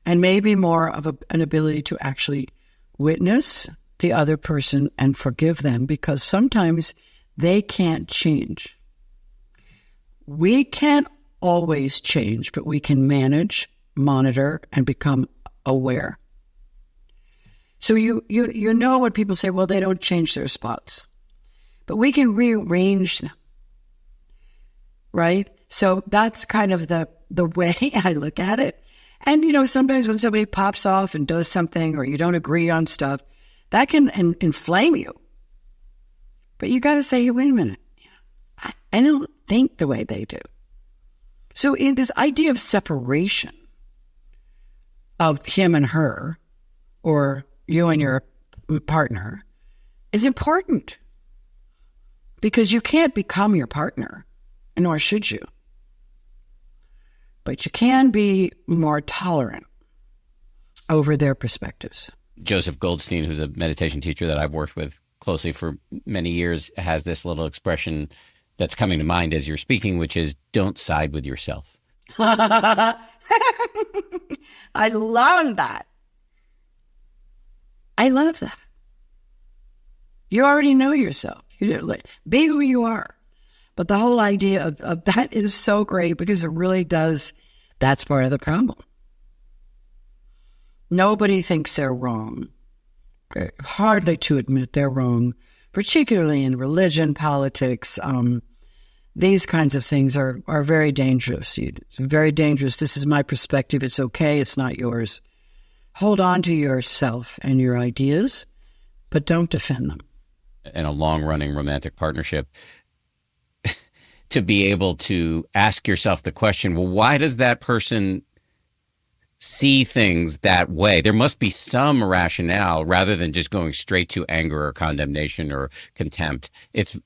and maybe more of an ability to actually witness the other person and forgive them, because sometimes they can't change. We can't always change, but we can manage, monitor, and become aware. So you know when people say, well, they don't change their spots, but we can rearrange them, right? So that's kind of the way I look at it. And, sometimes when somebody pops off and does something, or you don't agree on stuff, that can inflame you. But you got to say, wait a minute, I don't think the way they do. So in this idea of separation of him and her, or you and your partner, is important, because you can't become your partner, nor should you. But you can be more tolerant over their perspectives. Joseph Goldstein, who's a meditation teacher that I've worked with closely for many years has this little expression that's coming to mind as you're speaking, which is don't side with yourself. I love that. I love that. You already know yourself. Be who you are. But the whole idea of that is so great because it really does. That's part of the problem. Nobody thinks they're wrong. Hardly to admit they're wrong, particularly in religion, politics. These kinds of things are very dangerous. It's very dangerous. This is my perspective. It's okay. It's not yours. Hold on to yourself and your ideas, but don't defend them. In a long-running romantic partnership, to be able to ask yourself the question, well, why does that person see things that way? There must be some rationale rather than just going straight to anger or condemnation or contempt. It's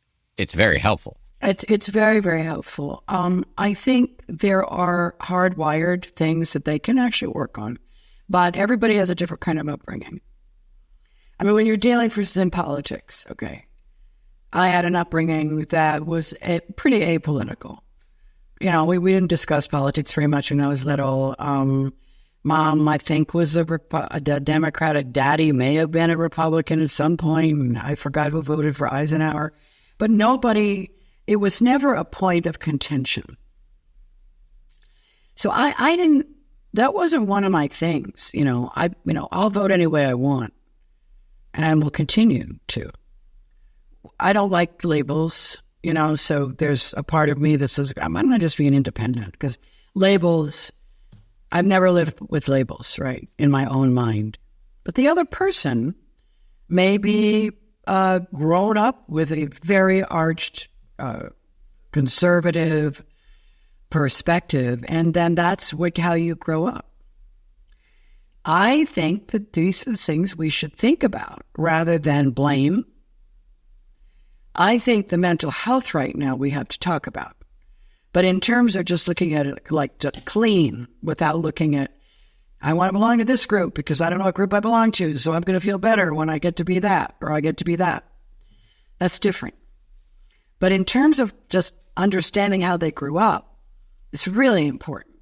very helpful. It's very, very helpful. I think there are hardwired things that they can actually work on, but everybody has a different kind of upbringing. I mean, when you're dealing, for instance, in politics, okay, I had an upbringing that was pretty apolitical. You know, we didn't discuss politics very much when I was little. Mom, I think, was a Democratic. Daddy may have been a Republican at some point. I forgot who voted for Eisenhower. But it was never a point of contention. So I didn't, that wasn't one of my things. I'll vote any way I want and will continue to. I don't like labels, so there's a part of me that says, I'm going to just be an independent because labels, I've never lived with labels, right, in my own mind. But the other person may be grown up with a very arched conservative perspective, and then that's how you grow up. I think that these are the things we should think about rather than blame. I think the mental health right now we have to talk about. But in terms of just looking at it like clean without looking at, I want to belong to this group because I don't know what group I belong to, so I'm going to feel better when I get to be that or I get to be that. That's different. But in terms of just understanding how they grew up, it's really important.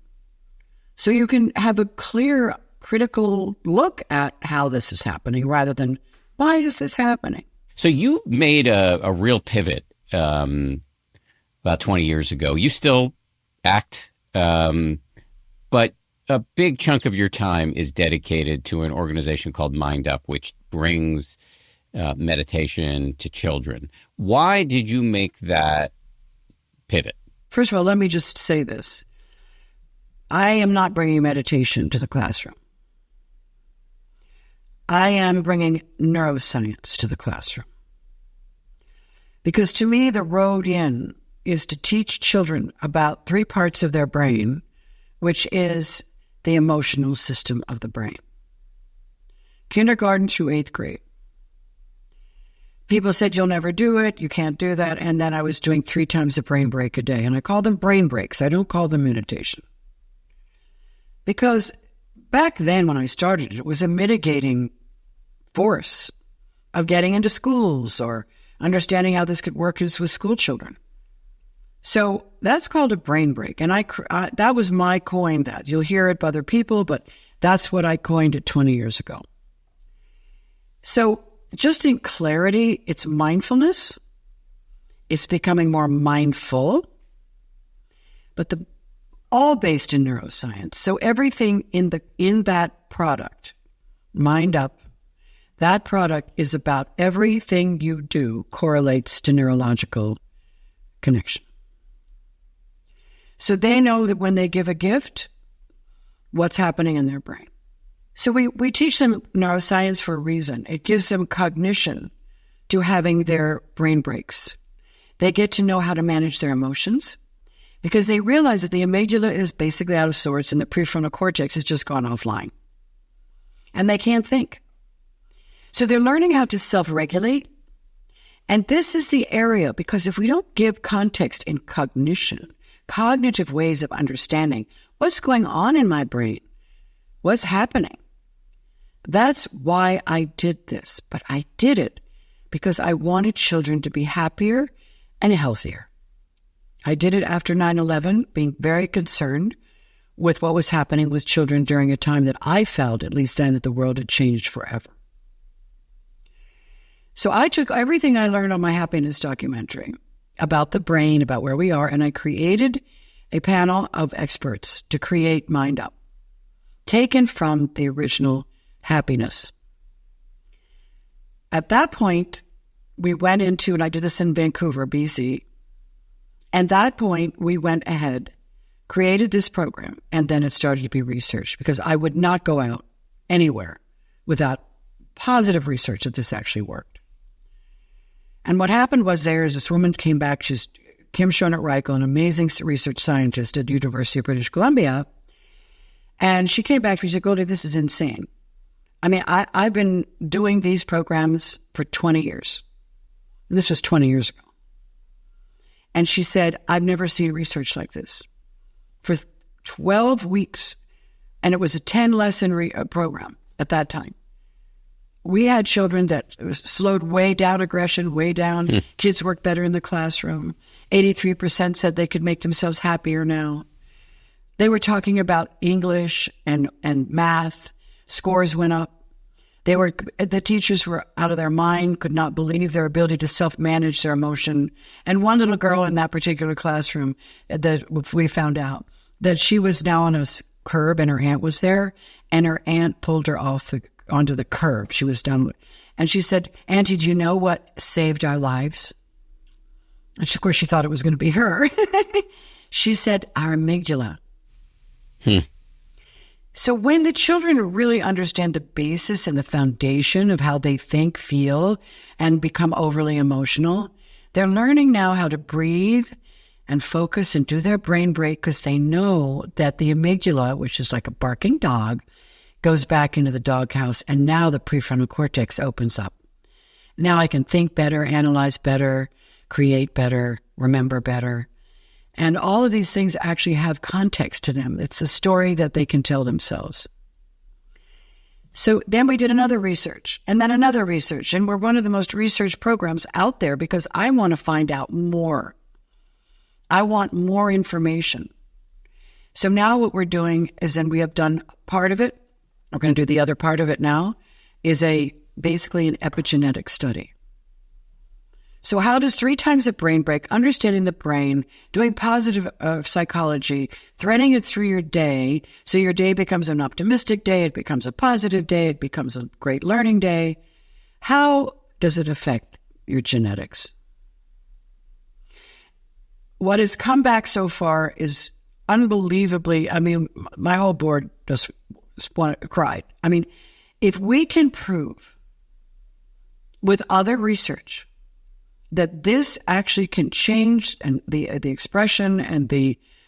So you can have a clear, critical look at how this is happening rather than, why is this happening? So you made a real pivot about 20 years ago. You still act, but a big chunk of your time is dedicated to an organization called MindUP, which brings meditation to children. Why did you make that pivot? First of all, let me just say this. I am not bringing meditation to the classroom. I am bringing neuroscience to the classroom. Because to me, the road in is to teach children about 3 parts of their brain, which is the emotional system of the brain. Kindergarten through 8th grade. People said, you'll never do it, you can't do that. And then I was doing 3 times a brain break a day. And I call them brain breaks. I don't call them meditation. Because back then when I started, it was a mitigating force of getting into schools or understanding how this could work with school children. So that's called a brain break. And that was my coin that. You'll hear it by other people, but that's what I coined it 20 years ago. So just in clarity, it's mindfulness. It's becoming more mindful, but all based in neuroscience. So everything in that product, MindUP, that product is about everything you do correlates to neurological connection. So they know that when they give a gift, what's happening in their brain. So we teach them neuroscience for a reason. It gives them cognition to having their brain breaks. They get to know how to manage their emotions because they realize that the amygdala is basically out of sorts and the prefrontal cortex has just gone offline. And they can't think. So they're learning how to self-regulate. And this is the area, because if we don't give context in cognition, cognitive ways of understanding what's going on in my brain, what's happening, that's why I did this. But I did it because I wanted children to be happier and healthier. I did it after 9/11, being very concerned with what was happening with children during a time that I felt, at least then, that the world had changed forever. So I took everything I learned on my happiness documentary about the brain, about where we are, and I created a panel of experts to create MindUP, taken from the original happiness. At that point, we went into, and I did this in Vancouver, BC, and at that point, we went ahead, created this program, and then it started to be researched, because I would not go out anywhere without positive research that this actually worked. And what happened was this woman came back, she's Kim Shonert-Reichel, an amazing research scientist at the University of British Columbia, and she came back, she said, Goldie, this is insane. I mean, I've been doing these programs for 20 years. This was 20 years ago. And she said, I've never seen research like this. For 12 weeks, and it was a 10-lesson program at that time. We had children that slowed way down aggression, way down. Kids worked better in the classroom. 83% said they could make themselves happier now. They were talking about English and math. Scores went up. The teachers were out of their mind, could not believe their ability to self-manage their emotion. And one little girl in that particular classroom, that we found out that she was now on a curb and her aunt was there, and her aunt pulled her onto the curb. She was done with, and she said, Auntie, do you know what saved our lives? And of course she thought it was going to be her. She said, our amygdala. So when the children really understand the basis and the foundation of how they think, feel, and become overly emotional, they're learning now how to breathe and focus and do their brain break, because they know that the amygdala, which is like a barking dog, goes back into the doghouse, and now the prefrontal cortex opens up. Now I can think better, analyze better, create better, remember better. And all of these things actually have context to them. It's a story that they can tell themselves. So then we did another research, and then another research, and we're one of the most researched programs out there, because I want to find out more. I want more information. So now what we're doing is, then we have done part of it, we're going to do the other part of it now, is basically an epigenetic study. So how does 3 times a brain break, understanding the brain, doing positive psychology, threading it through your day, so your day becomes an optimistic day, it becomes a positive day, it becomes a great learning day. How does it affect your genetics? What has come back so far is unbelievably, I mean, my whole board just cried. I mean, if we can prove with other research that this actually can change and the expression and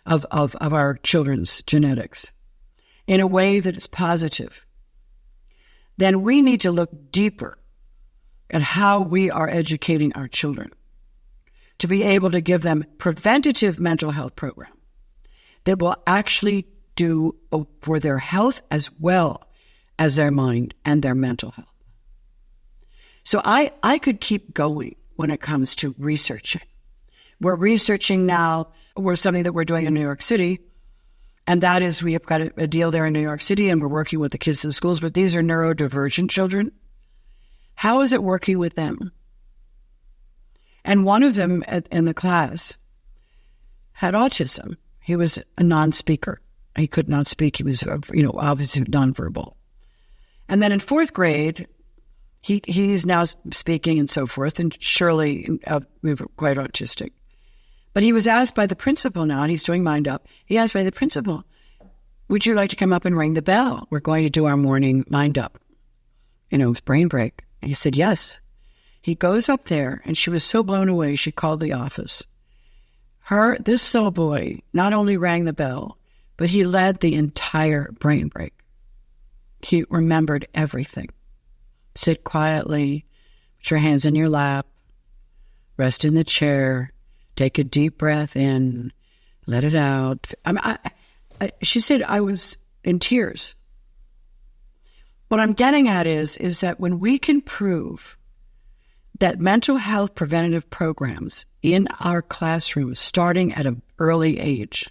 of our children's genetics in a way that is positive, then we need to look deeper at how we are educating our children to be able to give them preventative mental health program that will actually do for their health as well as their mind and their mental health. So I could keep going when it comes to researching. We're researching now, something that we're doing in New York City, and that is we have got a deal there in New York City, and we're working with the kids in the schools, but these are neurodivergent children. How is it working with them? And one of them in the class had autism. He was a non-speaker. He could not speak. He was, obviously nonverbal. And then in 4th grade, he's now speaking and so forth, and surely quite autistic. But he was asked by the principal now, and he's doing MindUP. He asked by the principal, would you like to come up and ring the bell? We're going to do our morning MindUP, brain break. And he said, yes. He goes up there, and she was so blown away, she called the office. This little boy not only rang the bell, but he led the entire brain break. He remembered everything. Sit quietly, put your hands in your lap, rest in the chair, take a deep breath in, let it out. She said I was in tears. What I'm getting at is that when we can prove that mental health preventative programs in our classrooms, starting at an early age,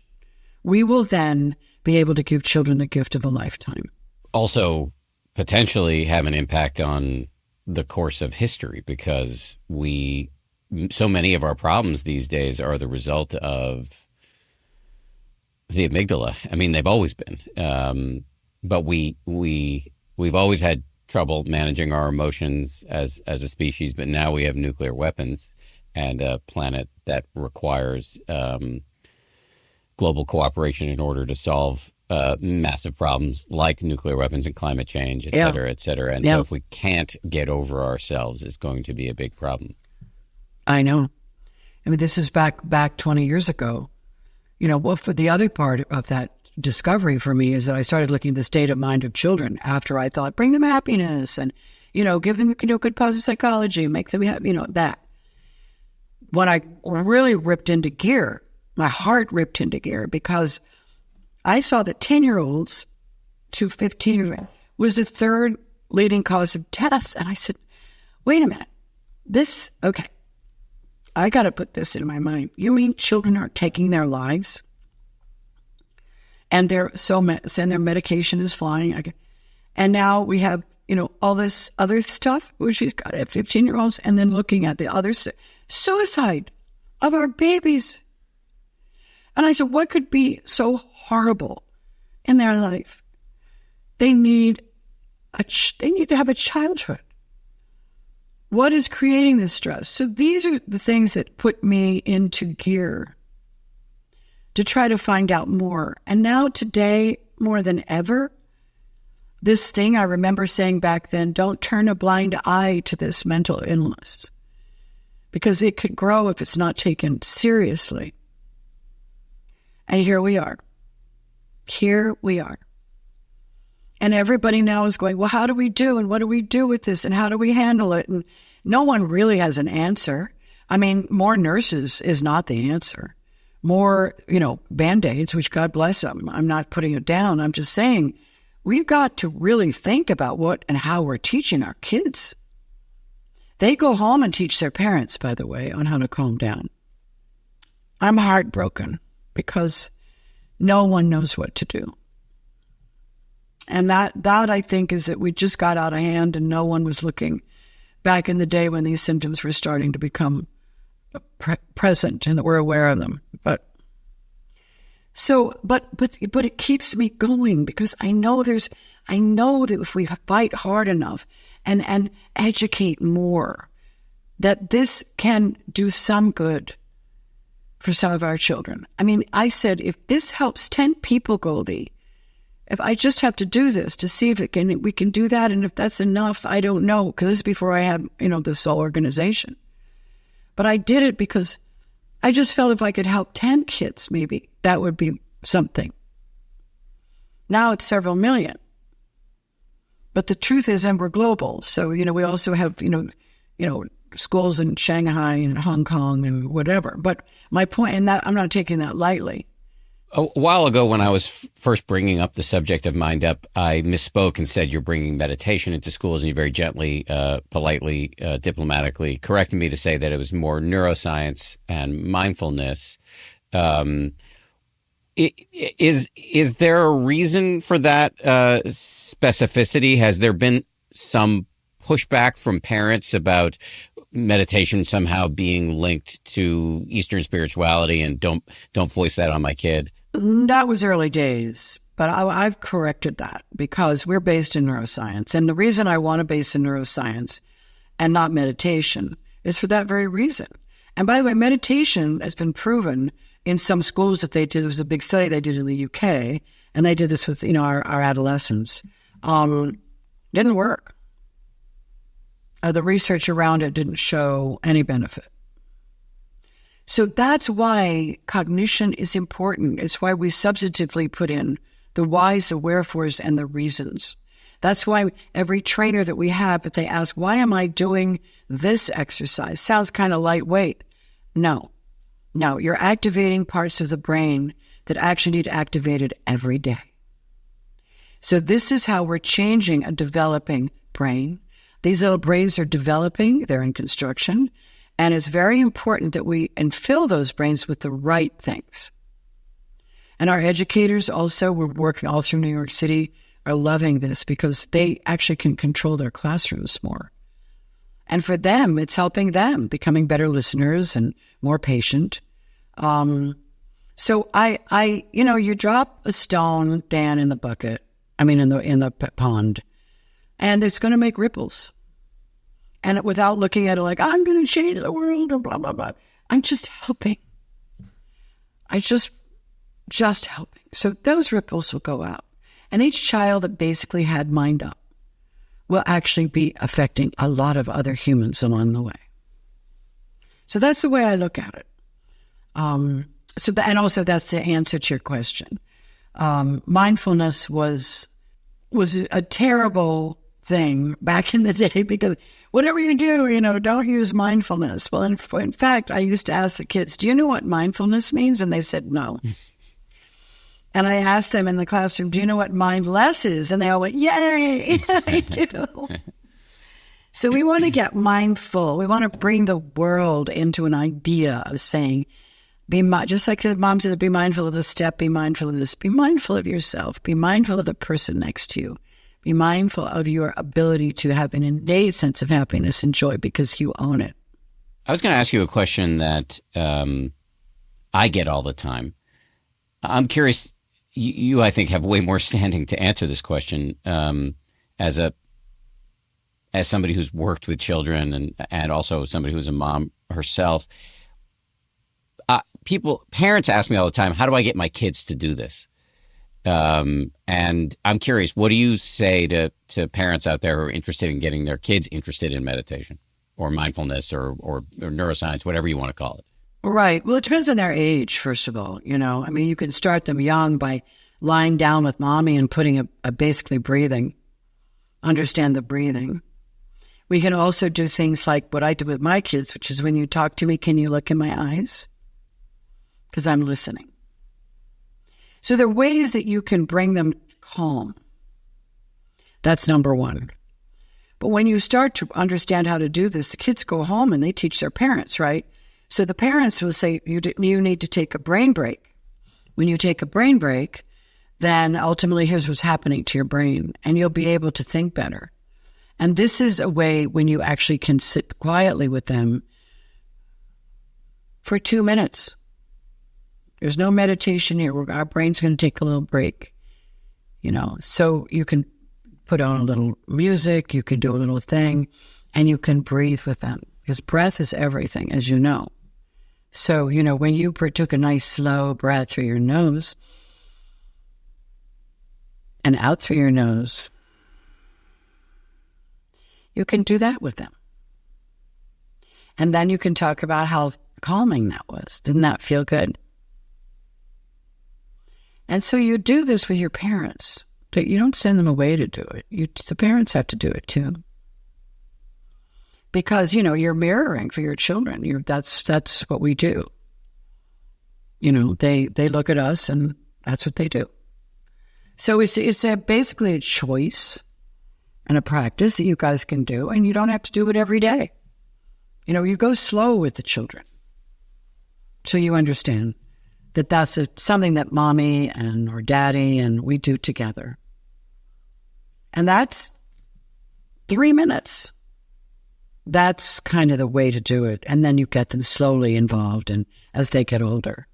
we will then be able to give children the gift of a lifetime. Also, potentially have an impact on the course of history, because so many of our problems these days are the result of the amygdala. I mean, they've always been, but we've always had trouble managing our emotions as a species, but now we have nuclear weapons and a planet that requires global cooperation in order to solve massive problems like nuclear weapons and climate change, et cetera, et cetera. And so if we can't get over ourselves, it's going to be a big problem. I know. I mean, this is back 20 years ago. Well, for the other part of that discovery for me is that I started looking at the state of mind of children after I thought, bring them happiness and, give them, good positive psychology, make them happy, that. When I really ripped into gear, my heart ripped into gear, because I saw that 10-year-olds to 15 was the third leading cause of deaths. And I said, wait a minute, okay, I got to put this in my mind. You mean children aren't taking their lives? And their medication is flying. And now we have, all this other stuff, which she's got at 15-year-olds, and then looking at the other suicide of our babies. And I said, what could be so horrible in their life? They need to have a childhood. What is creating this stress? So these are the things that put me into gear to try to find out more. And now today, more than ever, this thing I remember saying back then, don't turn a blind eye to this mental illness, because it could grow if it's not taken seriously. And here we are. And everybody now is going, well, how do we do? And what do we do with this? And how do we handle it? And no one really has an answer. I mean, more nurses is not the answer. More, Band-Aids, which God bless them. I'm not putting it down. I'm just saying we've got to really think about what and how we're teaching our kids. They go home and teach their parents, by the way, on how to calm down. I'm heartbroken because no one knows what to do. And that I think is that we just got out of hand and no one was looking back in the day when these symptoms were starting to become present and that we're aware of them. But it keeps me going, because I know that if we fight hard enough and educate more, that this can do some good for some of our children. I mean, I said, if this helps 10 people, Goldie, if I just have to do this to see if we can do that, and if that's enough, I don't know, because this is before I had, this whole organization. But I did it because I just felt if I could help 10 kids, maybe that would be something. Now it's several million. But the truth is, and we're global. So, we also have, schools in Shanghai and Hong Kong and whatever. But my point, and that I'm not taking that lightly. A while ago, when I was first bringing up the subject of MindUP, I misspoke and said you're bringing meditation into schools, and you very gently, politely, diplomatically corrected me to say that it was more neuroscience and mindfulness. Is there a reason for that specificity? Has there been some pushback from parents about meditation somehow being linked to Eastern spirituality, and don't voice that on my kid? That was early days, but I've corrected that because we're based in neuroscience. And the reason I want to base in neuroscience and not meditation is for that very reason. And by the way, meditation has been proven in some schools that they did. There was a big study they did in the UK, and they did this with, our adolescents. Didn't work. The research around it didn't show any benefit. So that's why cognition is important. It's why we substantively put in the whys, the wherefores, and the reasons. That's why every trainer that we have, if they ask, why am I doing this exercise? Sounds kind of lightweight. No, you're activating parts of the brain that actually need activated every day. So this is how we're changing a developing brain. These little brains are developing, they're in construction, and it's very important that we fill those brains with the right things. And our educators also, we're working all through New York City, are loving this because they actually can control their classrooms more. And for them, it's helping them becoming better listeners and more patient. So you drop a stone, Dan, in the bucket, in the pond, and it's going to make ripples. And without looking at it like, I'm going to change the world and blah, blah, blah. I'm just helping. Just helping. So those ripples will go out. And each child that basically had MindUP will actually be affecting a lot of other humans along the way. So that's the way I look at it. And also that's the answer to your question. Mindfulness was a terrible thing back in the day because whatever you do, don't use mindfulness. Well, in fact, I used to ask the kids, do you know what mindfulness means? And they said no. And I asked them in the classroom, do you know what mindless is? And they all went, yay, I do. So we want to get mindful. We want to bring the world into an idea of saying, just like the mom says, be mindful of the step, be mindful of this, be mindful of yourself, be mindful of the person next to you, be mindful of your ability to have an innate sense of happiness and joy because you own it. I was going to ask you a question that I get all the time. I'm curious, you I think have way more standing to answer this question as somebody who's worked with children and also somebody who's a mom herself. Parents ask me all the time, how do I get my kids to do this? And I'm curious, what do you say to parents out there who are interested in getting their kids interested in meditation or mindfulness or neuroscience, whatever you want to call it? Right. Well, it depends on their age, first of all. You can start them young by lying down with mommy and putting a basically breathing, understand the breathing. We can also do things like what I do with my kids, which is when you talk to me, can you look in my eyes? Because I'm listening. So there are ways that you can bring them calm. That's number one. But when you start to understand how to do this, the kids go home and they teach their parents, right? So the parents will say, you need to take a brain break. When you take a brain break, then ultimately here's what's happening to your brain, and you'll be able to think better. And this is a way when you actually can sit quietly with them for 2 minutes. There's no meditation here. Our brain's going to take a little break, So you can put on a little music, you can do a little thing, and you can breathe with them. Because breath is everything, as you know. So, when you took a nice slow breath through your nose and out through your nose, you can do that with them. And then you can talk about how calming that was. Didn't that feel good? And so you do this with your parents. But you don't send them away to do it. The parents have to do it too. Because, you're mirroring for your children. That's what we do. They look at us and that's what they do. So it's basically a choice and a practice that you guys can do, and you don't have to do it every day. You go slow with the children. So you understand that that's something that mommy or daddy and we do together. And that's 3 minutes. That's kind of the way to do it. And then you get them slowly involved as they get older.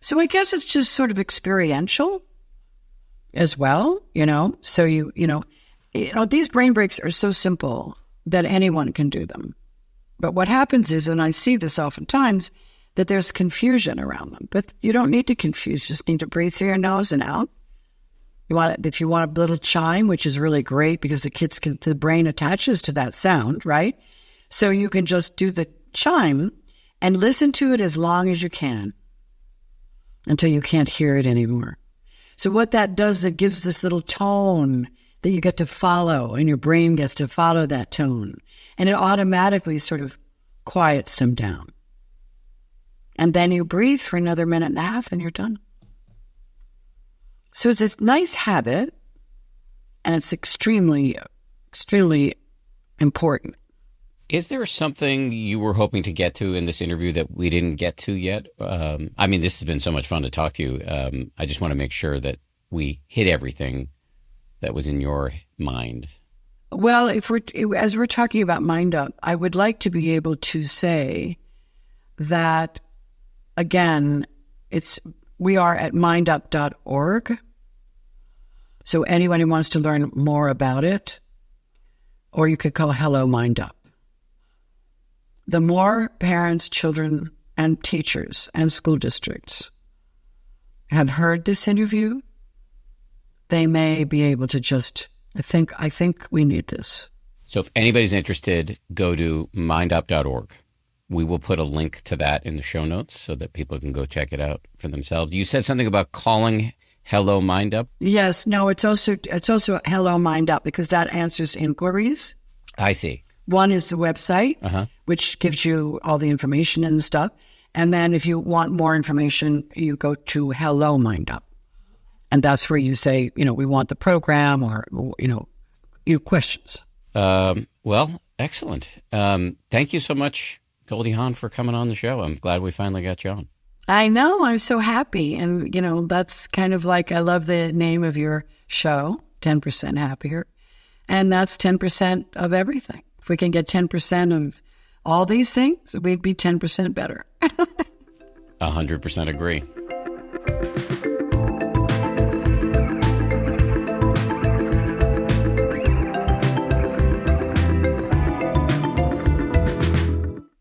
So I guess it's just sort of experiential as well, So these brain breaks are so simple that anyone can do them. But what happens is, and I see this oftentimes, that there's confusion around them. But you don't need to confuse. You just need to breathe through your nose and out. If you want a little chime, which is really great because the brain attaches to that sound, right? So you can just do the chime and listen to it as long as you can until you can't hear it anymore. So what that does, it gives this little tone that you get to follow, and your brain gets to follow that tone. And it automatically sort of quiets them down. And then you breathe for another 1.5 minutes and you're done. So it's this nice habit, and it's extremely extremely important. Is there something you were hoping to get to in this interview that we didn't get to yet? I mean, this has been so much fun to talk to you. I just want to make sure that we hit everything that was in your mind. Well, as we're talking about MindUP, I would like to be able to say that, again, we are at mindup.org. So anyone who wants to learn more about it, or you could call Hello MindUp. The more parents, children, and teachers and school districts have heard this interview, they may be able to just, I think we need this. So if anybody's interested, go to mindup.org. We will put a link to that in the show notes so that people can go check it out for themselves. You said something about calling Hello MindUp? Yes. No, it's also Hello MindUp because that answers inquiries. I see. One is the website, which gives you all the information and stuff. And then if you want more information, you go to Hello MindUp. And that's where you say, we want the program or, your questions. Well, excellent. Thank you so much, Goldie Hawn, for coming on the show. I'm glad we finally got you on. I know. I'm so happy. And, that's kind of like, I love the name of your show, 10% Happier. And that's 10% of everything. If we can get 10% of all these things, we'd be 10% better. 100% agree.